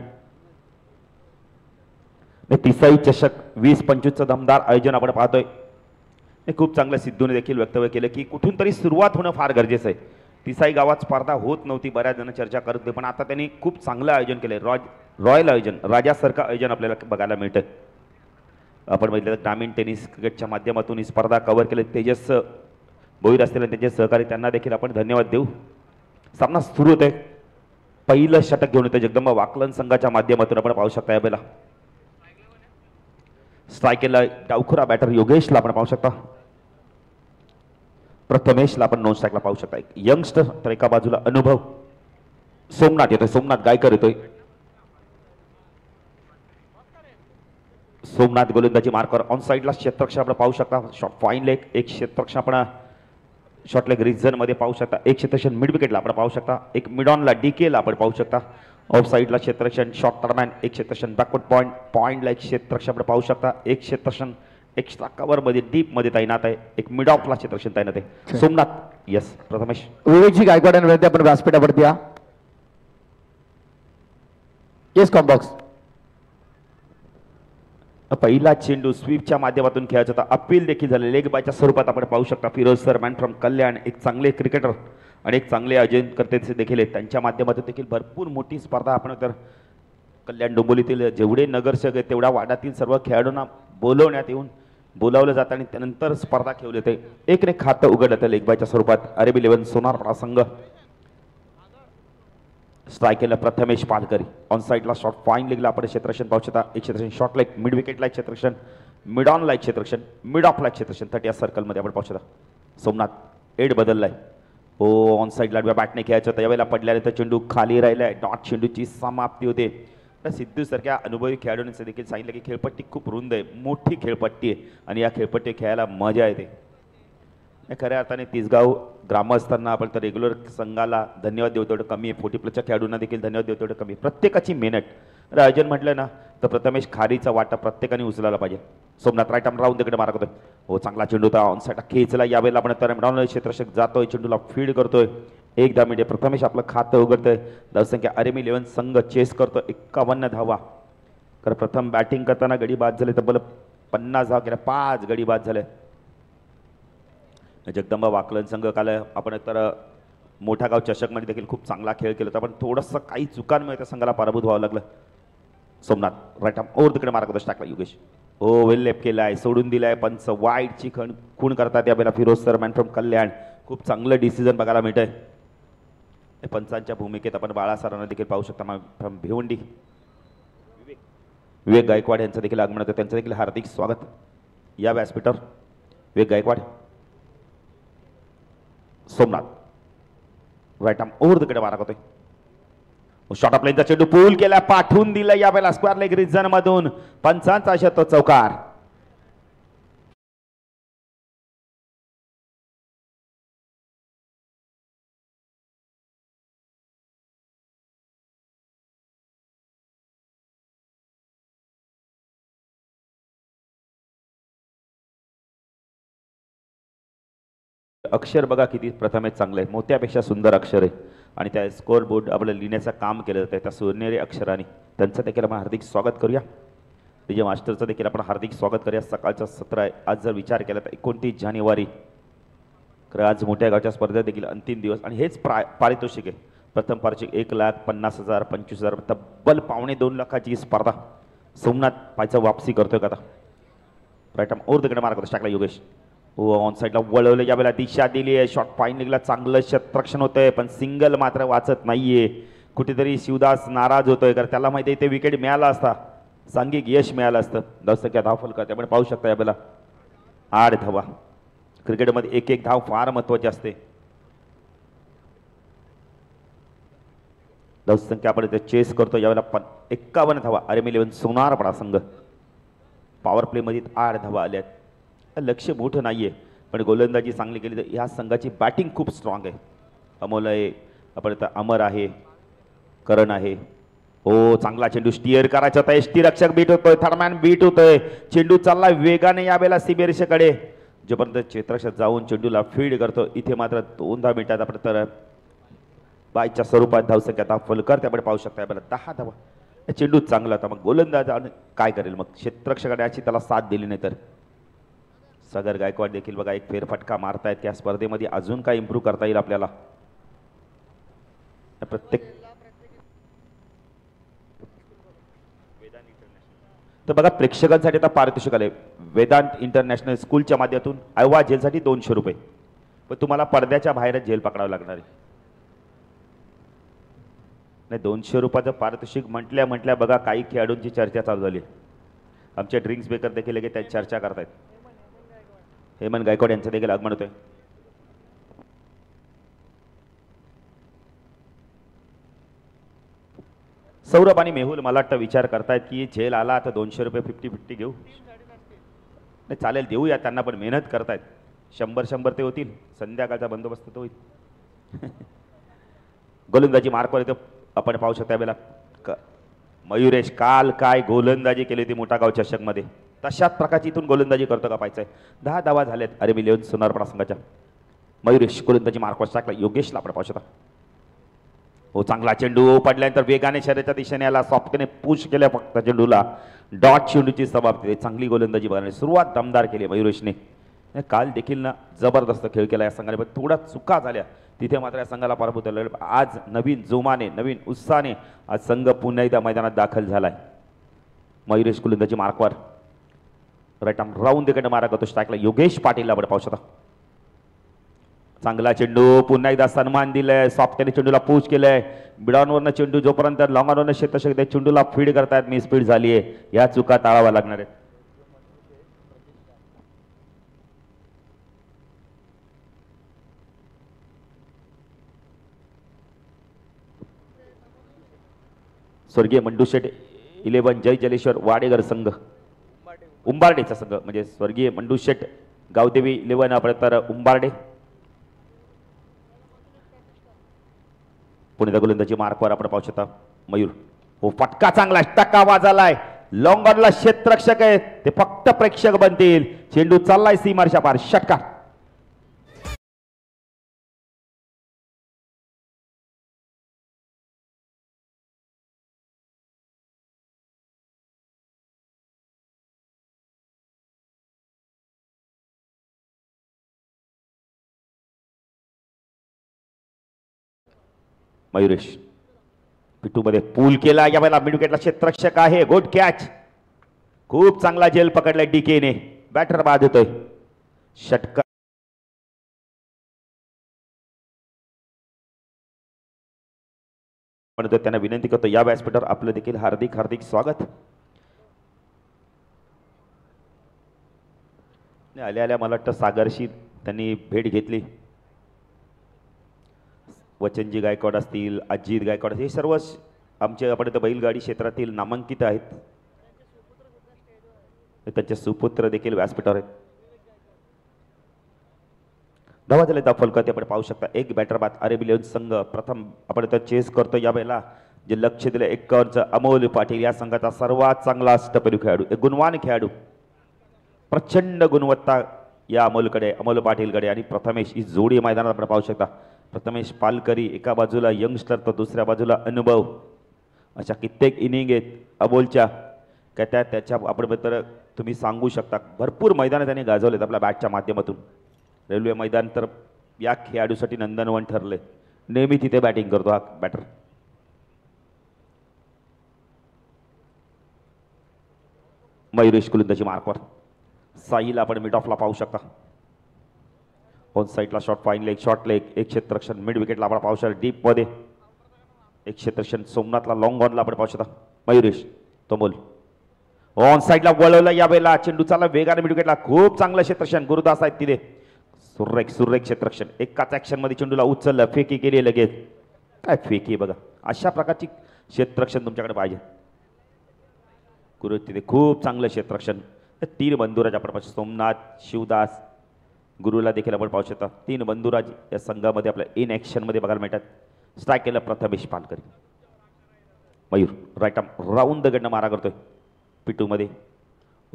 तिसाई चषक 20-25चं दमदार आयोजन आपण पाहतोय. खूप चांगलं सिद्धूने देखील वक्तव्य केलं की कुठून तरी सुरुवात होणं फार गरजेचं आहे. तिसाई गावात स्पर्धा होत नव्हती, बऱ्याच जण चर्चा करत होते, पण आता त्यांनी खूप चांगलं आयोजन केलंय. रॉयल आयोजन, राजासारखं आयोजन आपल्याला बघायला मिळतं. आपण बघितलं तर ग्रामीण टेनिस क्रिकेटच्या माध्यमातून ही स्पर्धा कव्हर केली. तेजस भोईर असतील आणि त्यांचे सहकारी, त्यांना देखील आपण धन्यवाद देऊ. सामना सुरू होतोय. पहिलं षटक घेऊन येतोय जगदंबा वाकलन संघाच्या माध्यमातून. आपण पाहू शकता यावेळेला स्ट्रायकेला डावखुरा बॅटर योगेशला आपण पाहू शकता. प्रथमेशला आपण नॉन स्ट्राईकला पाहू शकता. एक यंगस्टर, तर एका बाजूला अनुभव सोमनाथ येतोय. सोमनाथ गायकर येतोय. सोमनाथ गोलंदाजी मार्कर ऑन साईडला क्षेत्ररक्षण आपण पाहू शकता. शॉर्ट फाईन लेग, एक क्षेत्ररक्षण आपण शॉर्ट लेग रिझन मध्ये पाहू शकता. एक क्षेत्ररक्षण मिड विकेटला आपण पाहू शकता. एक मिड ऑनला डीकेला आपण पाहू शकता. ऑफ साईडला क्षेत्ररक्षण शॉर्ट दरम्यान, एक क्षेत्ररक्षण बॅकवर्ड पॉईंटला एक क्षेत्ररक्षण आपण पाहू शकता. एक क्षेत्ररक्षण एक्स्ट्रा कव्हर मध्ये डीप मध्ये तैनात आहे. एक मिड ऑफला क्षेत्ररक्षण तैनात आहे. सोमनाथ. यस प्रथमेश. विवेकजी गायकवाडांवरती आपण व्यासपीठावरती या. Yes combox. पहिला चेंडू स्वीपच्या माध्यमातून खेळायचा होता. अपील देखील झाले लेग बायच्या स्वरूपात आपण पाहू शकता. फिरोज सर मॅन फ्रॉम कल्याण, एक चांगले क्रिकेटर आणि एक चांगले आयोजनकर्ते देखील आहेत. त्यांच्या माध्यमातून देखील भरपूर मोठी स्पर्धा आपण तर कल्याण डोंबिवलीतील जेवढे नगरसेवक आहेत तेवढ्या वार्डातील सर्व खेळाडूंना बोलवण्यात येऊन बोलावलं जातं आणि त्यानंतर स्पर्धा खेळली ते एकने खातं उघडलं त्या लेगबायच्या स्वरूपात अरेबी 11 सोनारपाडा संघ. स्ट्राईक केलं प्रथमेश पालकरी. ऑन साईडला शॉट फाईन लेगला आपण क्षेत्ररक्षण पाहू शकता. एक क्षेत्ररक्षण शॉर्ट लेग, मिड विकेटला एक क्षेत्ररक्षण, मिड ऑनला एक क्षेत्ररक्षण, मिड ऑफला एक क्षेत्ररक्षण. 30 या सर्कलमध्ये आपण पाहू शकता. सोमनाथ एड बदललाय. हो ऑन साईडला बॅटने खेळायचं होतं. यावेळेला पडल्यानंतर चेंडू खाली राहिलाय. डॉट चेंडूची समाप्ती होते. सिद्धू सारख्या अनुभवी खेळाडूंनी देखील सांगितलं की खेळपट्टी खूप रुंद आहे, मोठी खेळपट्टी आहे आणि या खेळपट्टी खेळायला मजा येते. खऱ्या अर्थाने तिसगाव ग्रामस्थांना आपण तर रेग्युलर संघाला धन्यवाद देऊ तेवढं कमी आहे. 40+ खेळाडूंना देखील धन्यवाद देऊ तेवढं कमी. प्रत्येकाची मेहनत. आयोजन म्हटलं ना तर प्रथमेश खारीचा वाटा प्रत्येकाने उचलायला पाहिजे. सोमनाथ राईट आर्म राऊंड तिकडे मारत होतोय. हो चांगला चेंडू होता. ऑन साईडला खेचला. यावेळेला आपण तर मिडॉन क्षेत्ररक्षक जातोय, चेंडूला फीड करतोय. 1 धाव. प्रथमेश आपलं खातं उघडतंय. धावसंख्या अरेमी 11 संघ चेस करतो 51 धावा. तर प्रथम बॅटिंग करताना गडी बाद झाले तब्बल 50 धाव केल्या. 5 गडी बाद झाले. जगदंबा वाकलन संघ काल आपण तर मोठा गाव चषकमध्ये देखील खूप चांगला खेळ केला होता, पण थोडंसं काही चुकांमुळे त्या संघाला पराभूत व्हावं लागलं. सोमनाथ राईट आर्म ओव्हर तिकडे मार्गदर्शन टाकला योगेश. हो वेल लेप केलाय, सोडून दिलाय. पंच वाईटची खूण करतात यावेळेला फिरोज सर मॅन फ्रॉम कल्याण. खूप चांगलं डिसिजन बघायला मिळतंय. पंचांच्या भूमिकेत आपण बाळा सरांना देखील पाहू शकता फ्रॉम भिवंडी. विवेक गायकवाड यांचं देखील आगमन होतं. त्यांचं देखील हार्दिक स्वागत. या व्यासपीठावर Vivek Gaikwad. Somnath right arm over तिकडे मारत होते. शॉर्ट ऑफ लाईनचा चेंडू पूल केला, पाठवून दिला यावेळेला स्क्वेअर लेग रिजन मधून. पंचांचा शतक चौकार. अक्षर बघा किती प्रथमेश चांगलं आहे. मोत्यापेक्षा सुंदर अक्षर आहे आणि त्या स्कोअर बोर्ड आपलं लिहिण्याचं काम केलं जातं त्या सोनेरी अक्षराने. त्यांचं देखील आपण हार्दिक स्वागत करूया. डीजे मास्टरचं देखील आपण हार्दिक स्वागत करूया. सकाळचा सत्र आहे. आज जर विचार केला तर 29 जानेवारी. खरं आज मोठ्या गावच्या स्पर्धेत देखील अंतिम दिवस आणि हेच पारितोषिक आहे. प्रथम पारितोषिक 1,50,000, 25,000, तब्बल 2.25 लाखाची स्पर्धा. सोमनाथ पायचं वापसी करतोय का आता. राईट आर्म ओव्हर तिकडे मार्क टाकला योगेश. हो ऑन साईडला वळवलं. यावेळेला दिशा दिली आहे. शॉट फाईन निघाला. चांगलं क्षेत्ररक्षण होतंय पण सिंगल मात्र वाचत नाहीये. कुठेतरी शिवदास नाराज होतोय कारण त्याला माहिती आहे ते विकेट मिळाला असता सांघिक यश मिळालं असतं. धावसंख्या धाव फलक त्यामुळे पाहू शकता यावेळेला 8 धावा. क्रिकेटमध्ये एक एक धाव फार महत्वाची असते. धावसंख्या आपण चेस करतो यावेळेला 51 धावा. अरेमी 11 सोनारपाडा संघ. पॉवर प्लेमध्ये 8 धावा आल्या. लक्ष मोठं नाहीये पण गोलंदाजी चांगली केली तर ह्या संघाची बॅटिंग खूप स्ट्रॉंग आहे. अमोल आहे, आपण तर अमर आहे, करण आहे. हो चांगला चेंडू स्टिअर करायचा होता. यष्टीरक्षक बीट होतोय, थर्डमॅन बीट होतोय. चेंडू चालला वेगाने यावेळेला सीमेरेषेकडे. जोपर्यंत क्षेत्ररक्षक जाऊन चेंडूला फीड करतो इथे मात्र 2 मिनिटात आपण तर बायच्या स्वरूपात धावसंख्या धाव फलकर त्यामुळे पाहू शकता यावेळेला 10 धावा. चेंडू चांगला होता. मग गोलंदाज काय करेल मग क्षेत्ररक्षकाने याची त्याला साथ दिली नाही तर. सागर गायकवाड देखील बघा एक फेरफटका मारतायत. त्या स्पर्धेमध्ये अजून काय इम्प्रूव्ह करता येईल आपल्याला. प्रत्येक तर बघा प्रेक्षकांसाठी आता पारितोषिक आले. वेदांत इंटरनॅशनल स्कूलच्या माध्यमातून आयवा जेलसाठी 200 रुपये. पण तुम्हाला पडद्याच्या बाहेरच जेल पकडावं लागणार आहे. नाही 200 रुपयाचं पारितोषिक म्हटल्या बघा काही खेळाडूंची चर्चा चालू झाली. आमचे ड्रिंक्स बेकर देखील लगेच त्या चर्चा करतायत. हेमंत गायकवाड यांचं देखील आगमन होतंय. सौरभ आणि मेहुल मला वाटतं विचार करतायत की झेल आला तर 200 रुपये 50-50 घेऊ. नाही चालेल देऊया त्यांना पण मेहनत करतायत. 100-100 ते होतील. संध्याकाळचा बंदोबस्त तो होईल. गोलंदाजी मार्कवर येतो आपण पाहू शकता यावेळेला मयुरेश. काल काय गोलंदाजी केली होती मोठा गाव चषकमध्ये तशाच प्रकारची इथून गोलंदाजी करतो का पाहायचंय. 10 धावा झाल्यात अरेमी 11 सोनारपाडा संघाच्या. मयुरेश गोलंदाजी मार्कवर टाकला. योगेशला आपण पाहू शकता. हो चांगला चेंडू पडल्यानंतर वेगाने शर्यच्या दिशेने आला. सॉफ्टने पुश केल्या फक्त चेंडूला. डॉट चेंडूची समाप्ती. चांगली गोलंदाजी बघायला सुरुवात दमदार केली मयुरेशने. काल देखील ना जबरदस्त खेळ केला या संघाने पण थोड्या चुका झाल्या तिथे मात्र या संघाला पराभूत झालं. आज नवीन जोमाने नवीन उत्साहाने आज संघ पुन्हा एकदा मैदानात दाखल झालाय. मयुरेश गोलंदाजी मार्कवर. राईट आर्म राऊंड तिकडे मारा करतो स्ट्राईकला योगेश पाटीलला आपण पाहू शकता. चांगला चेंडू पुन्हा एकदा सन्मान दिलाय सॉफ्टने चेंडूला पुश केलंय बिडांवरनं चेंडू जोपर्यंत लॉंगॉनवरनं क्षेत्ररक्षक त्या चेंडूला फीड करतायत मी स्पीड झाली आहे या चुका टाळाव्या लागणार आहेत. स्वर्गीय मंडू शेठ 11 जय जलेश्वर वाडेगर संघ उंबारडेचा संघ म्हणजे स्वर्गीय मंडू शेठ गावदेवी 11 आपण तर उंबारडे पुणे गोलंदाजी मार्कवर आपण पाहू शकता मयूर. हो फटका चांगला टक्का वाजलाय लॉंग ऑनला क्षेत्ररक्षक आहे ते फक्त प्रेक्षक बनतील. चेंडू चाललाय सीमारच्या पार षटकार. मयुरेश पिटू मध्ये पूल केला या वेळेला मिड विकेटला क्षेत्ररक्षक आहे गुड कॅच खूप चांगला जेल पकडलाय डीकेने बॅटर बाद होतोय षटकार. म्हणतो त्यांना विनंती करतो या व्यासपीठावर आपलं देखील हार्दिक हार्दिक स्वागत. आल्या आल्या मला वाटतं सागरशी त्यांनी भेट घेतली. वचनजी गायकवाड असतील अजित गायकवाड हे सर्व आमचे आपण बैलगाडी क्षेत्रातील नामांकित आहेत. त्यांचे सुपुत्र देखील व्यासपीठावर आहेत. धावा झाले दा फलकात आपण पाहू शकता एक बॅटर बाद अरेबिलियन संघ प्रथम आपण तर चेस करतो या वेळेला जे लक्ष दिलं 51 अमोल पाटील या संघाचा सर्वात चांगला अष्टपैलू खेळाडू एक गुणवान खेळाडू प्रचंड गुणवत्ता या अमोल पाटीलकडे आणि प्रथमेश ही जोडी मैदानात आपण पाहू शकता. प्रथमेश पालकरी एका बाजूला यंगस्टर तर दुसऱ्या बाजूला अनुभव अशा कित्येक इनिंग आहेत अमोलच्या काय त्याच्या आपण तर तुम्ही सांगू शकता भरपूर मैदानं त्यांनी गाजवलेत आपल्या बॅटच्या माध्यमातून. रेल्वे मैदान तर या खेळाडूसाठी नंदनवन ठरले नेहमी तिथे बॅटिंग करतो हा बॅटर. मयुरेश गोलंदाजी मार्कवर साहिल आपण मिड ऑफला पाहू शकता. ऑन साईडला shot fine leg short leg एक क्षेत्ररक्षण मिड विकेटला आपण पाहू शकता डीप मध्ये एक क्षेत्ररक्षण सोमनाथला लॉंग ऑनला आपण पाहू शकता. मयुरेश तोमोल ऑन साईडला वळवलं या वेळेला चेंडू चालला वेगाने मिड विकेटला खूप चांगलं क्षेत्ररक्षण गुरुदास आहेत तिथे सुरेख क्षेत्ररक्षण एकाच ऍक्शन मध्ये चेंडूला उचललं फेकी केली लगेच काय फेकी बघा अशा प्रकारची क्षेत्ररक्षण तुमच्याकडे पाहिजे. गुरु तिथे खूप चांगलं क्षेत्ररक्षण 3 बंधुराज आपण पाहू सोमनाथ शिवदास गुरुला देखील आपण पाहू शकता 3 बंधुराज या संघामध्ये आपल्या इन ऍक्शन मध्ये बघायला मिळतात. स्ट्राईक केलं Prathamesh Palkari. Mayur right arm round the गडनं मारा करतोय पिटू मध्ये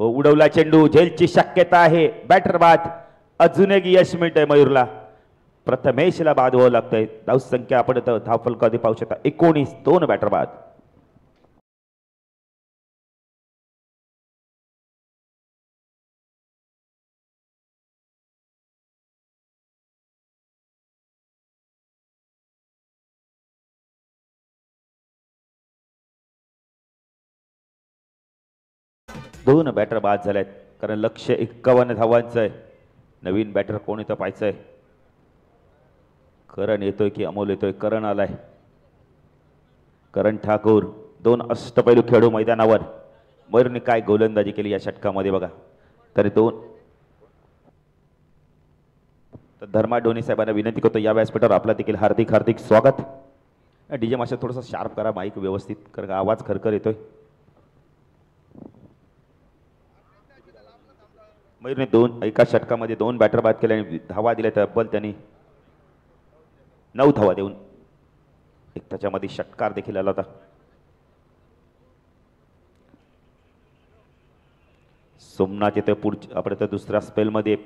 उडवला चेंडू झेलची शक्यता आहे बॅटर बाद अजून एक यश मिळतंय मयूरला. प्रथमेशला बाद व्हावं लागतंय. धावसंख्या आपण धावफलकामध्ये पाहू शकता 19 2 बॅटर बाद. दोन बॅटर बाद झालेत कारण लक्ष 51 धावांचं आहे. नवीन बॅटर कोण इथं पाहायचंय करण येतोय की अमोल येतोय. करण आलाय करण ठाकूर 2 अष्टपैलू खेळाडू मैदानावर. मयूरने काय गोलंदाजी केली या षटकामध्ये बघा तरी 2 तर धर्मा डोनी साहेबांना विनंती करतो या व्यासपीठावर आपला देखील हार्दिक हार्दिक स्वागत. डीजे मास्टर थोडंसं शार्प करा माईक व्यवस्थित कारण आवाज खरखर येतोय. मयूरने एका षटकामध्ये 2 बॅटर बाद केले आणि धावा दिल्या तब्बल त्यांनी 9 धावा देऊन एक त्याच्यामध्ये षटकार देखील आला होता. सोमनाथ येथे पुढच्या आपण तर दुसऱ्या स्पेलमध्ये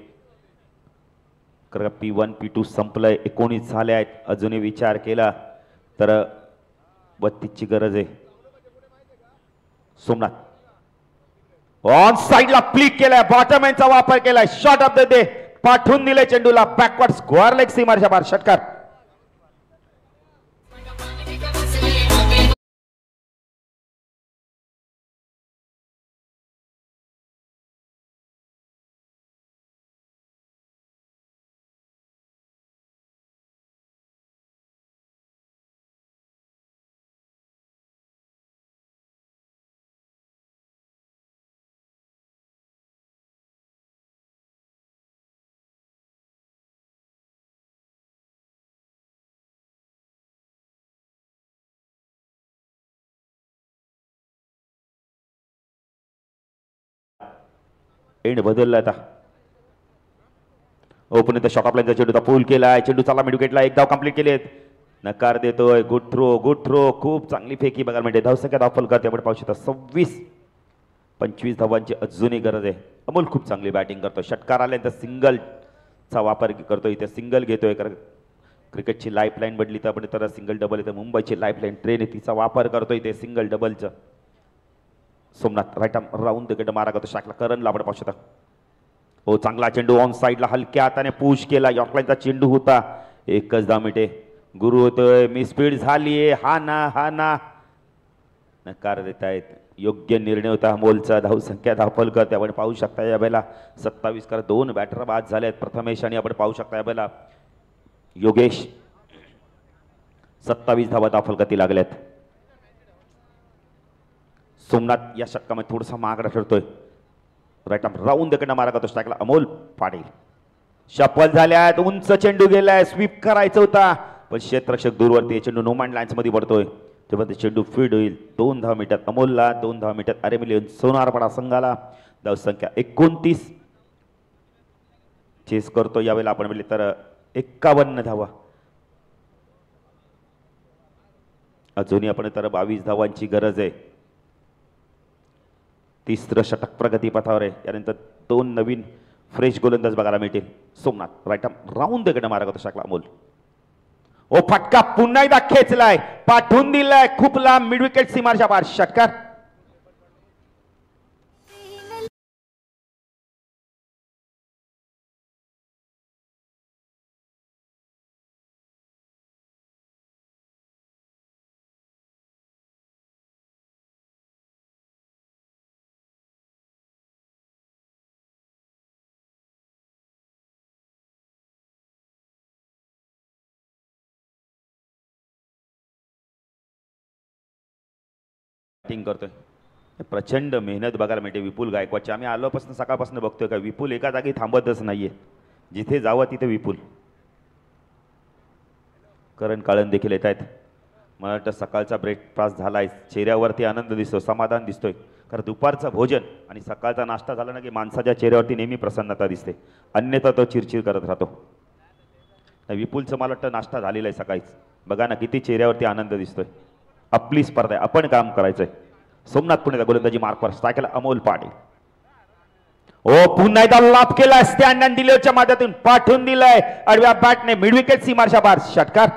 P1 P2 संपलंय 19 झाले आहेत. अजूनही विचार केला तर 32 ची गरज आहे. सोमनाथ ऑन साइडला फ्लिक केलाय बॉटम एंडचा वापर केलाय शॉट ऑफ द डे पाठवून दिले चेंडूला बॅकवर्ड स्क्वेअर लेग सीमारच्या बाहेर षटकार. एंड बदलला आता. ओपन इथं शॉट ऑफ लाईनचा चेंडूचा पूल केलाय. चेंडू चालला मिड विकेटला. एक धाव कंप्लीट केलेत. नकार देतोय. गुड थ्रो खूप चांगली फेकी बघायला मिळते. धावसंख्या धाव फलकात आपण पाहू शकता 26-25 धावांची अजूनही गरज आहे. अमोल खूप चांगली बॅटिंग करतो. षटकार आल्यानंतर सिंगलचा वापर करतो. इथे सिंगल घेतोय. कारण क्रिकेटची लाईफलाईन बदली तर आपण तर सिंगल डबल इथे मुंबईची लाईफलाईन ट्रेन आहे तिचा वापर करतो इथे सिंगल डबलचं. Somnath right arm round the गट मारा करतो. शाकला करण लावड पाहू शकता. हो चांगला चेंडू ऑन साईडला हलक्या हाताने पुश केला. यॉर्कलाईनचा चेंडू होता. एकच धाव मिनिटे. गुरु होतोय. मी स्पीड झालीये. हा ना नकार देत आहेत. योग्य निर्णय होता अमोलचा. धावसंख्या धावफल करते आपण पाहू शकता. या वेळेला 27 कर 2 बॅटर बाद झाले आहेत. प्रथमेश आणि आपण पाहू शकता या वेळेला योगेश 27 धावा धावफलकाती लागल्यात. सोमनाथ या षटकामध्ये थोडासा मागडा ठरतोय. राईट आर्म राऊंड कडनं मारा करतो. स्ट्राईकला अमोल पाटील. शफल झाल्यात. उंच चेंडू गेलाय. स्वीप करायचा होता पण क्षेत्ररक्षक दूरवरती. चेंडू नोमॅन लाईन्स मध्ये पडतोय तेव्हा ते चेंडू फीड होईल. 2 धाव मिळतात अमोलला. 2 धाव मिळतात अरे मिलियन सोनारपाडा संघाला. धावसंख्या 29 चेस करतो. यावेळेला आपण मिळले तर 51 धावा. अजूनही आपण तर 22 धावांची गरज आहे. तिसरं षटक प्रगती पथावर आहे. यानंतर 2 नवीन फ्रेश गोलंदाज बघायला मिळतील. Somnath right arm round the गट मारा करतो. शाकला अमोल. ओ फटका पुन्हा एकदा खेचलाय. पाठवून दिलाय खूप लांब मिड विकेट सीमारच्या पार. षटकार. बॅटिंग करतोय. प्रचंड मेहनत बघायला मिळते विपुल गायकवाडची. आम्ही आलोपासून सकाळपासून बघतोय का विपुल एका जागी थांबतच नाहीये. जिथे जावं तिथे विपुल. करण काळन देखील येत आहेत. मला वाटतं सकाळचा ब्रेकफास्ट झालाय. चेहऱ्यावरती आनंद दिसतो. समाधान दिसतोय. कारण दुपारचं भोजन आणि सकाळचा नाश्ता झाला ना की माणसाच्या चेहऱ्यावरती नेहमी प्रसन्नता दिसते. अन्यथा तो चिरचिर करत राहतो. विपुलचं मला वाटतं नाश्ता झालेला आहे सकाळीच. बघा ना किती चेहऱ्यावरती आनंद दिसतोय. आपली स्पर्धा आहे. आपण काम करायचंय. सोमनाथ पुणे गोलंदाजी मार्कवर. स्ट्राईकला अमोल पाटील. ओ पुन्हा एकदा लाभ केला. स्टँड अँड डिलिव्हरच्या माध्यमातून पाठवून दिलाय. आडव्या बॅटने मिड विकेट सीमारच्या पार. षटकार.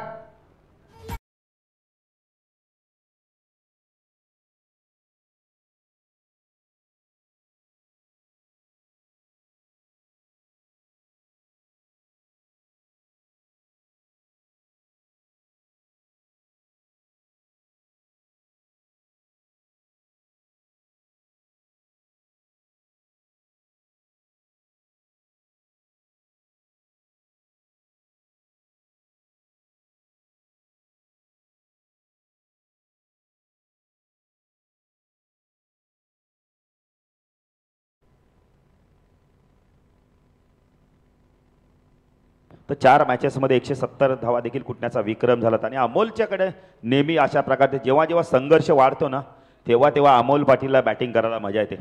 तर 4 मॅचेसमध्ये 170 धावा देखील कुटण्याचा विक्रम झाला. आणि अमोलच्याकडे नेहमी अशा प्रकारचे जेव्हा जेव्हा संघर्ष वाढतो ना तेव्हा तेव्हा अमोल पाटीलला बॅटिंग करायला मजा येते.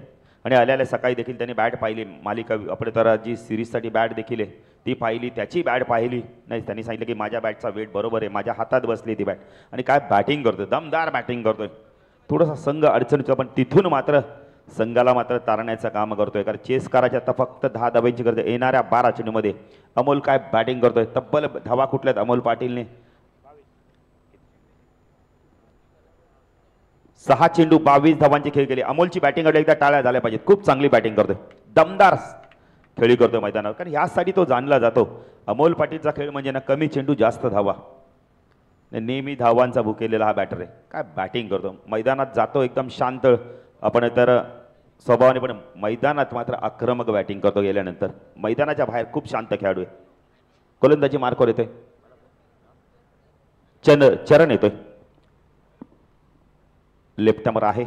आणि आल्याला सकाळी देखील त्यांनी बॅट पाहिली. मालिका आपण तर जी सिरीजसाठी बॅट देखील आहे ती पाहिली. त्याची बॅट पाहिली नाही. त्यांनी सांगितलं की माझ्या बॅटचा वेट बरोबर आहे. माझ्या हातात बसली ती बॅट. आणि काय बॅटिंग करतोय. दमदार बॅटिंग करतोय. थोडासा संघ अडचणीचा पण तिथून मात्र संघाला मात्र तारण्याचं काम करतोय. कारण चेस करायच्या आता फक्त 10 धावांची गरज. येणाऱ्या 12 चेंडूमध्ये अमोल काय बॅटिंग करतोय. तब्बल धावा कुठल्यात अमोल पाटीलने. 6 चेंडू 22 धावांची खेळ केली. अमोलची बॅटिंग एकदा टाळ्या झाल्या पाहिजेत. खूप चांगली बॅटिंग करतोय. दमदार खेळी करतोय मैदानावर. कारण यासाठी तो जाणला जातो. अमोल पाटीलचा खेळ म्हणजे ना कमी चेंडू जास्त धावा. नेहमी धावांचा भुकेलेला हा बॅटर आहे. काय बॅटिंग करतो. मैदानात जातो एकदम शांत. आपण तर स्वभावाने पण मैदानात मात्र आक्रमक बॅटिंग करतो. गेल्यानंतर मैदानाच्या बाहेर खूप शांत खेळाडू आहे. गोलंदाजी मार्कवर येतोय. चरण येतोय. लेफ्ट हॅमर आहे.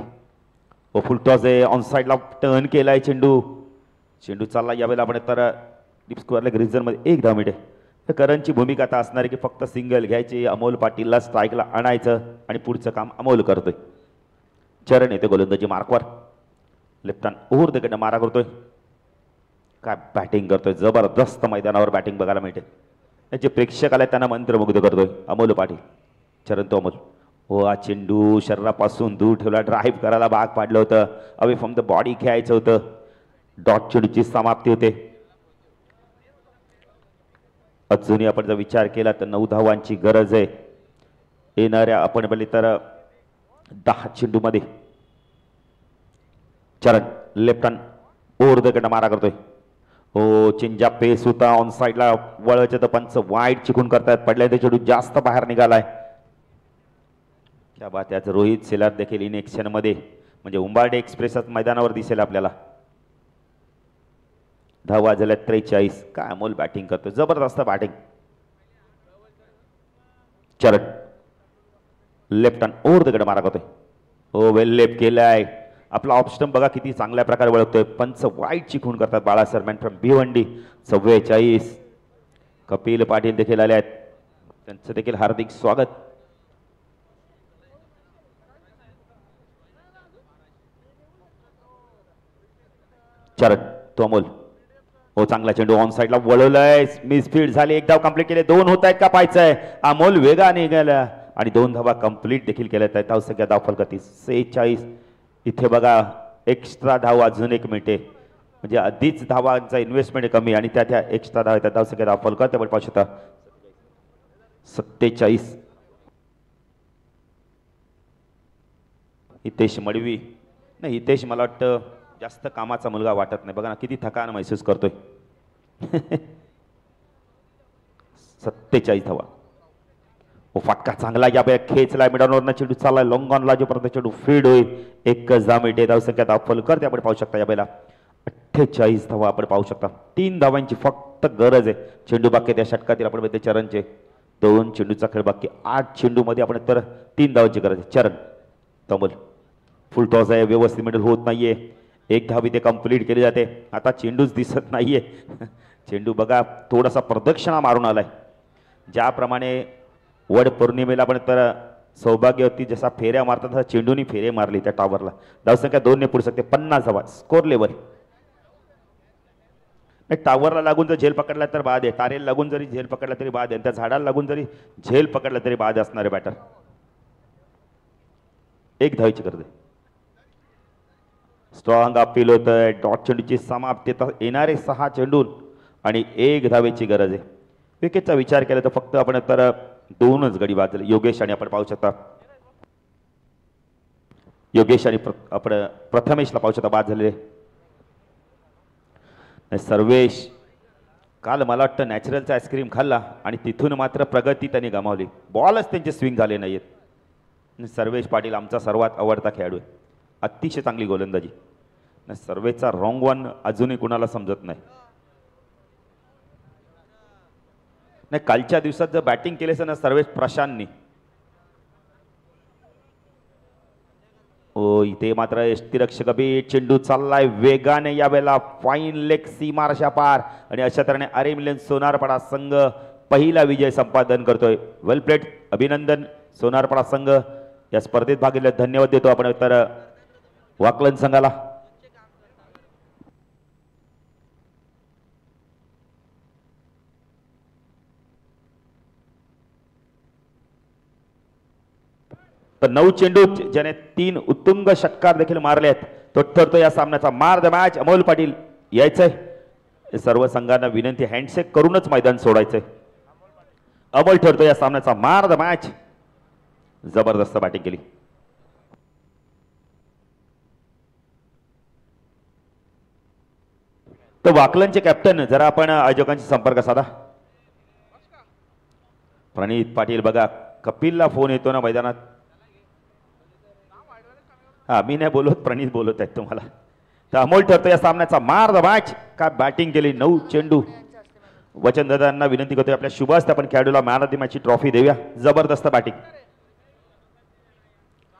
व फुल टॉस आहे. ऑन साईडला टर्न केलाय चेंडू. चेंडू चालला. यावेळेला आपण तर डीप स्क्वेअरला ग्रीजरमध्ये 1 धाव मिळते. तर करणची भूमिका आता असणार आहे की फक्त सिंगल घ्यायची. अमोल पाटीलला स्ट्राईकला आणायचं आणि पुढचं काम अमोल करतोय. चरण येते गोलंदाजी मार्कवर. लेफ्ट हँड ओव्हर द कडनं मारा करतोय. काय बॅटिंग करतोय, जबरदस्त मैदानावर बॅटिंग बघायला मिळते. त्याचे प्रेक्षक आले त्यांना मंत्रमुग्ध करतोय अमोल पाटील. चरण तो अमोल. हो, हा चेंडू शरीरापासून दूर ठेवला, ड्राईव्ह करायला भाग पाडलं होतं, अवे फ्रॉम द बॉडी खेळायचं होतं. डॉट चेंडूची समाप्ती होते. अजूनही आपण जर विचार केला तर 9 धावांची गरज आहे. येणाऱ्या आपण बोलले तर 10 चेंडूमध्ये. चरण लेफ्ट हँड ओव्हर द कडे मारा करतोय. हो, चेंजा पेस होता, ऑन साईडला वळायचं तर पंच वाईट चिकून करतायत. पडलाय ते चेंडू जास्त बाहेर निघालाय. क्या बात आहे. रोहित सेलार देखील इन एक्शन मध्ये म्हणजे उंबार्डे एक्सप्रेसच मैदानावर दिसेल आपल्याला. धावा झाल्या 43. काय अमोल बॅटिंग करतो, जबरदस्त बॅटिंग. चरण लेफ्ट हँड ओव्हर द कडे मारा करतोय. हो, वेल लेफ्ट केलाय. आपला ऑफ स्टंप बघा किती चांगल्या प्रकारे वळवतोय. पंच वाईट चिकून करतात. बाळासर मॅन फ्रॉम भिवंडी. 44. कपिल पाटील देखील आले आहेत, त्यांचं देखील हार्दिक स्वागत. चरण तो अमोल. हो, चांगला चेंडू ऑन साईडला वळवलाय, मिसफील्ड झाली. 1 धाव कंप्लीट केले. 2 होत आहेत का पाहायचंय. अमोल वेगाने गेला आणि 2 धावा कंप्लीट देखील केल्या आहेत. धावसंख्या धावफलक 46. इथे बघा एक्स्ट्रा धाव अजून 1 मिनिटे म्हणजे आधीच धावांचा इन्व्हेस्टमेंट कमी आणि त्या एक्स्ट्रा धाव येतात. धावसंख्या धावफलक त्यामुळे पाहू शकता 47. हितेश मडवी नाही, हितेश मला वाटतं जास्त कामाचा मुलगा वाटत नाही. बघा ना किती थकान महसूस करतोय. 47 धावा. हो, फटका चांगला या खेचला. मिडॉनवरनं चेंडू चाललाय लॉंग ऑनला, जोपर्यंत चेंडू फीड होईल. 1 धाव मिळते. धावसंख्या धावफलक आपण पाहू शकता या बेला 48 धावा आपण पाहू शकता. 3 धावांची फक्त गरज आहे. चेंडू बाकी त्या षटकातील आपण बघते चरणचे 2 चेंडूचा खेळ बाकी. 8 चेंडूमध्ये आपण तर 3 धावांची गरज आहे. चरण तमल फुल टॉस आहे, व्यवस्थित मिडल होत नाहीये. 1 धाव इथे कंप्लीट केली जाते. आता चेंडूच दिसत नाहीये. चेंडू बघा थोडासा प्रदक्षिणा मारून आलाय. ज्याप्रमाणे वड पौर्णिमेला पण तर सौभाग्यवती जसा फेऱ्या मारतात तसा चेंडूनी फेरे मारली त्या टॉवरला. धावसंख्या 2 ने पुढे शकते. 50 धावा स्कोर लेवल. टावरला लागून जर झेल पकडला तर बाद आहे. तारेला लागून जरी झेल पकडला तरी बाद आहे. त्या झाडाला लागून जरी झेल पकडला तरी बाद असणारे बॅटर. 1 धावीची गरज आहे. स्ट्रॉंग अपील होत आहे. डॉट चेंडूची समाप्ती येणारे 6 चेंडून आणि 1 धावेची गरज आहे. विकेटचा विचार केला तर फक्त आपण तर 2च गडी बाद झाले. योगेश आणि आपण पाहू शकता योगेश आणि आपण प्रथमेशला पाहू शकता बाद झालेले. सर्वेश काल मला वाटतं नॅचरलचा आईस्क्रीम खाल्ला आणि तिथून मात्र प्रगती त्यांनी गमावली. बॉलच त्यांचे स्विंग झाले नाहीत. सर्वेश पाटील आमचा सर्वात आवडता खेळाडू आहे. अतिशय चांगली गोलंदाजी. सर्वेचा रॉंग वन अजूनही कुणाला समजत नाही. कालच्या दिवसात जर बॅटिंग केलेस ना सर्वेश प्रशांतनी, ओ इथे मात्र यष्टीरक्षक चेंडू चाललाय वेगाने. यावेळेला फाईन लेग सीमारेषा पार आणि अशा तऱ्हेने आरेमिलन सोनारपाडा संघ पहिला विजय संपादन करतोय. वेल प्लेड. अभिनंदन सोनारपाडा संघ. या स्पर्धेत भाग घेतल्यास धन्यवाद देतो आपण तर वाकलन संघाला. तर 9 चेंडू ज्याने 3 उत्तुंग षटकार देखील मारले आहेत तो ठरतो या सामन्याचा मान द मॅच. अमोल पाटील यायचंय. सर्व संघांना विनंती हँडशेक करूनच मैदान सोडायचंय. अमोल ठरतो या सामन्याचा मान द मॅच. जबरदस्त बॅटिंग केली. तर वाकलनचे कॅप्टन जरा आपण आयोजकांशी संपर्क साधा. प्रणित पाटील बघा कपिलला फोन येतो ना मैदानात. हा मी नाही बोलत, प्रणित बोलत आहेत तुम्हाला. तर अमोल ठरतो या सामन्याचा मार द मॅच. काय बॅटिंग केली. 9 चेंडू. वचनदादांना विनंती करतोय आपल्या शुभ हस्ते आपण खेळाडूला मॅन ऑफ द मॅचची ट्रॉफी देऊया. जबरदस्त बॅटिंग.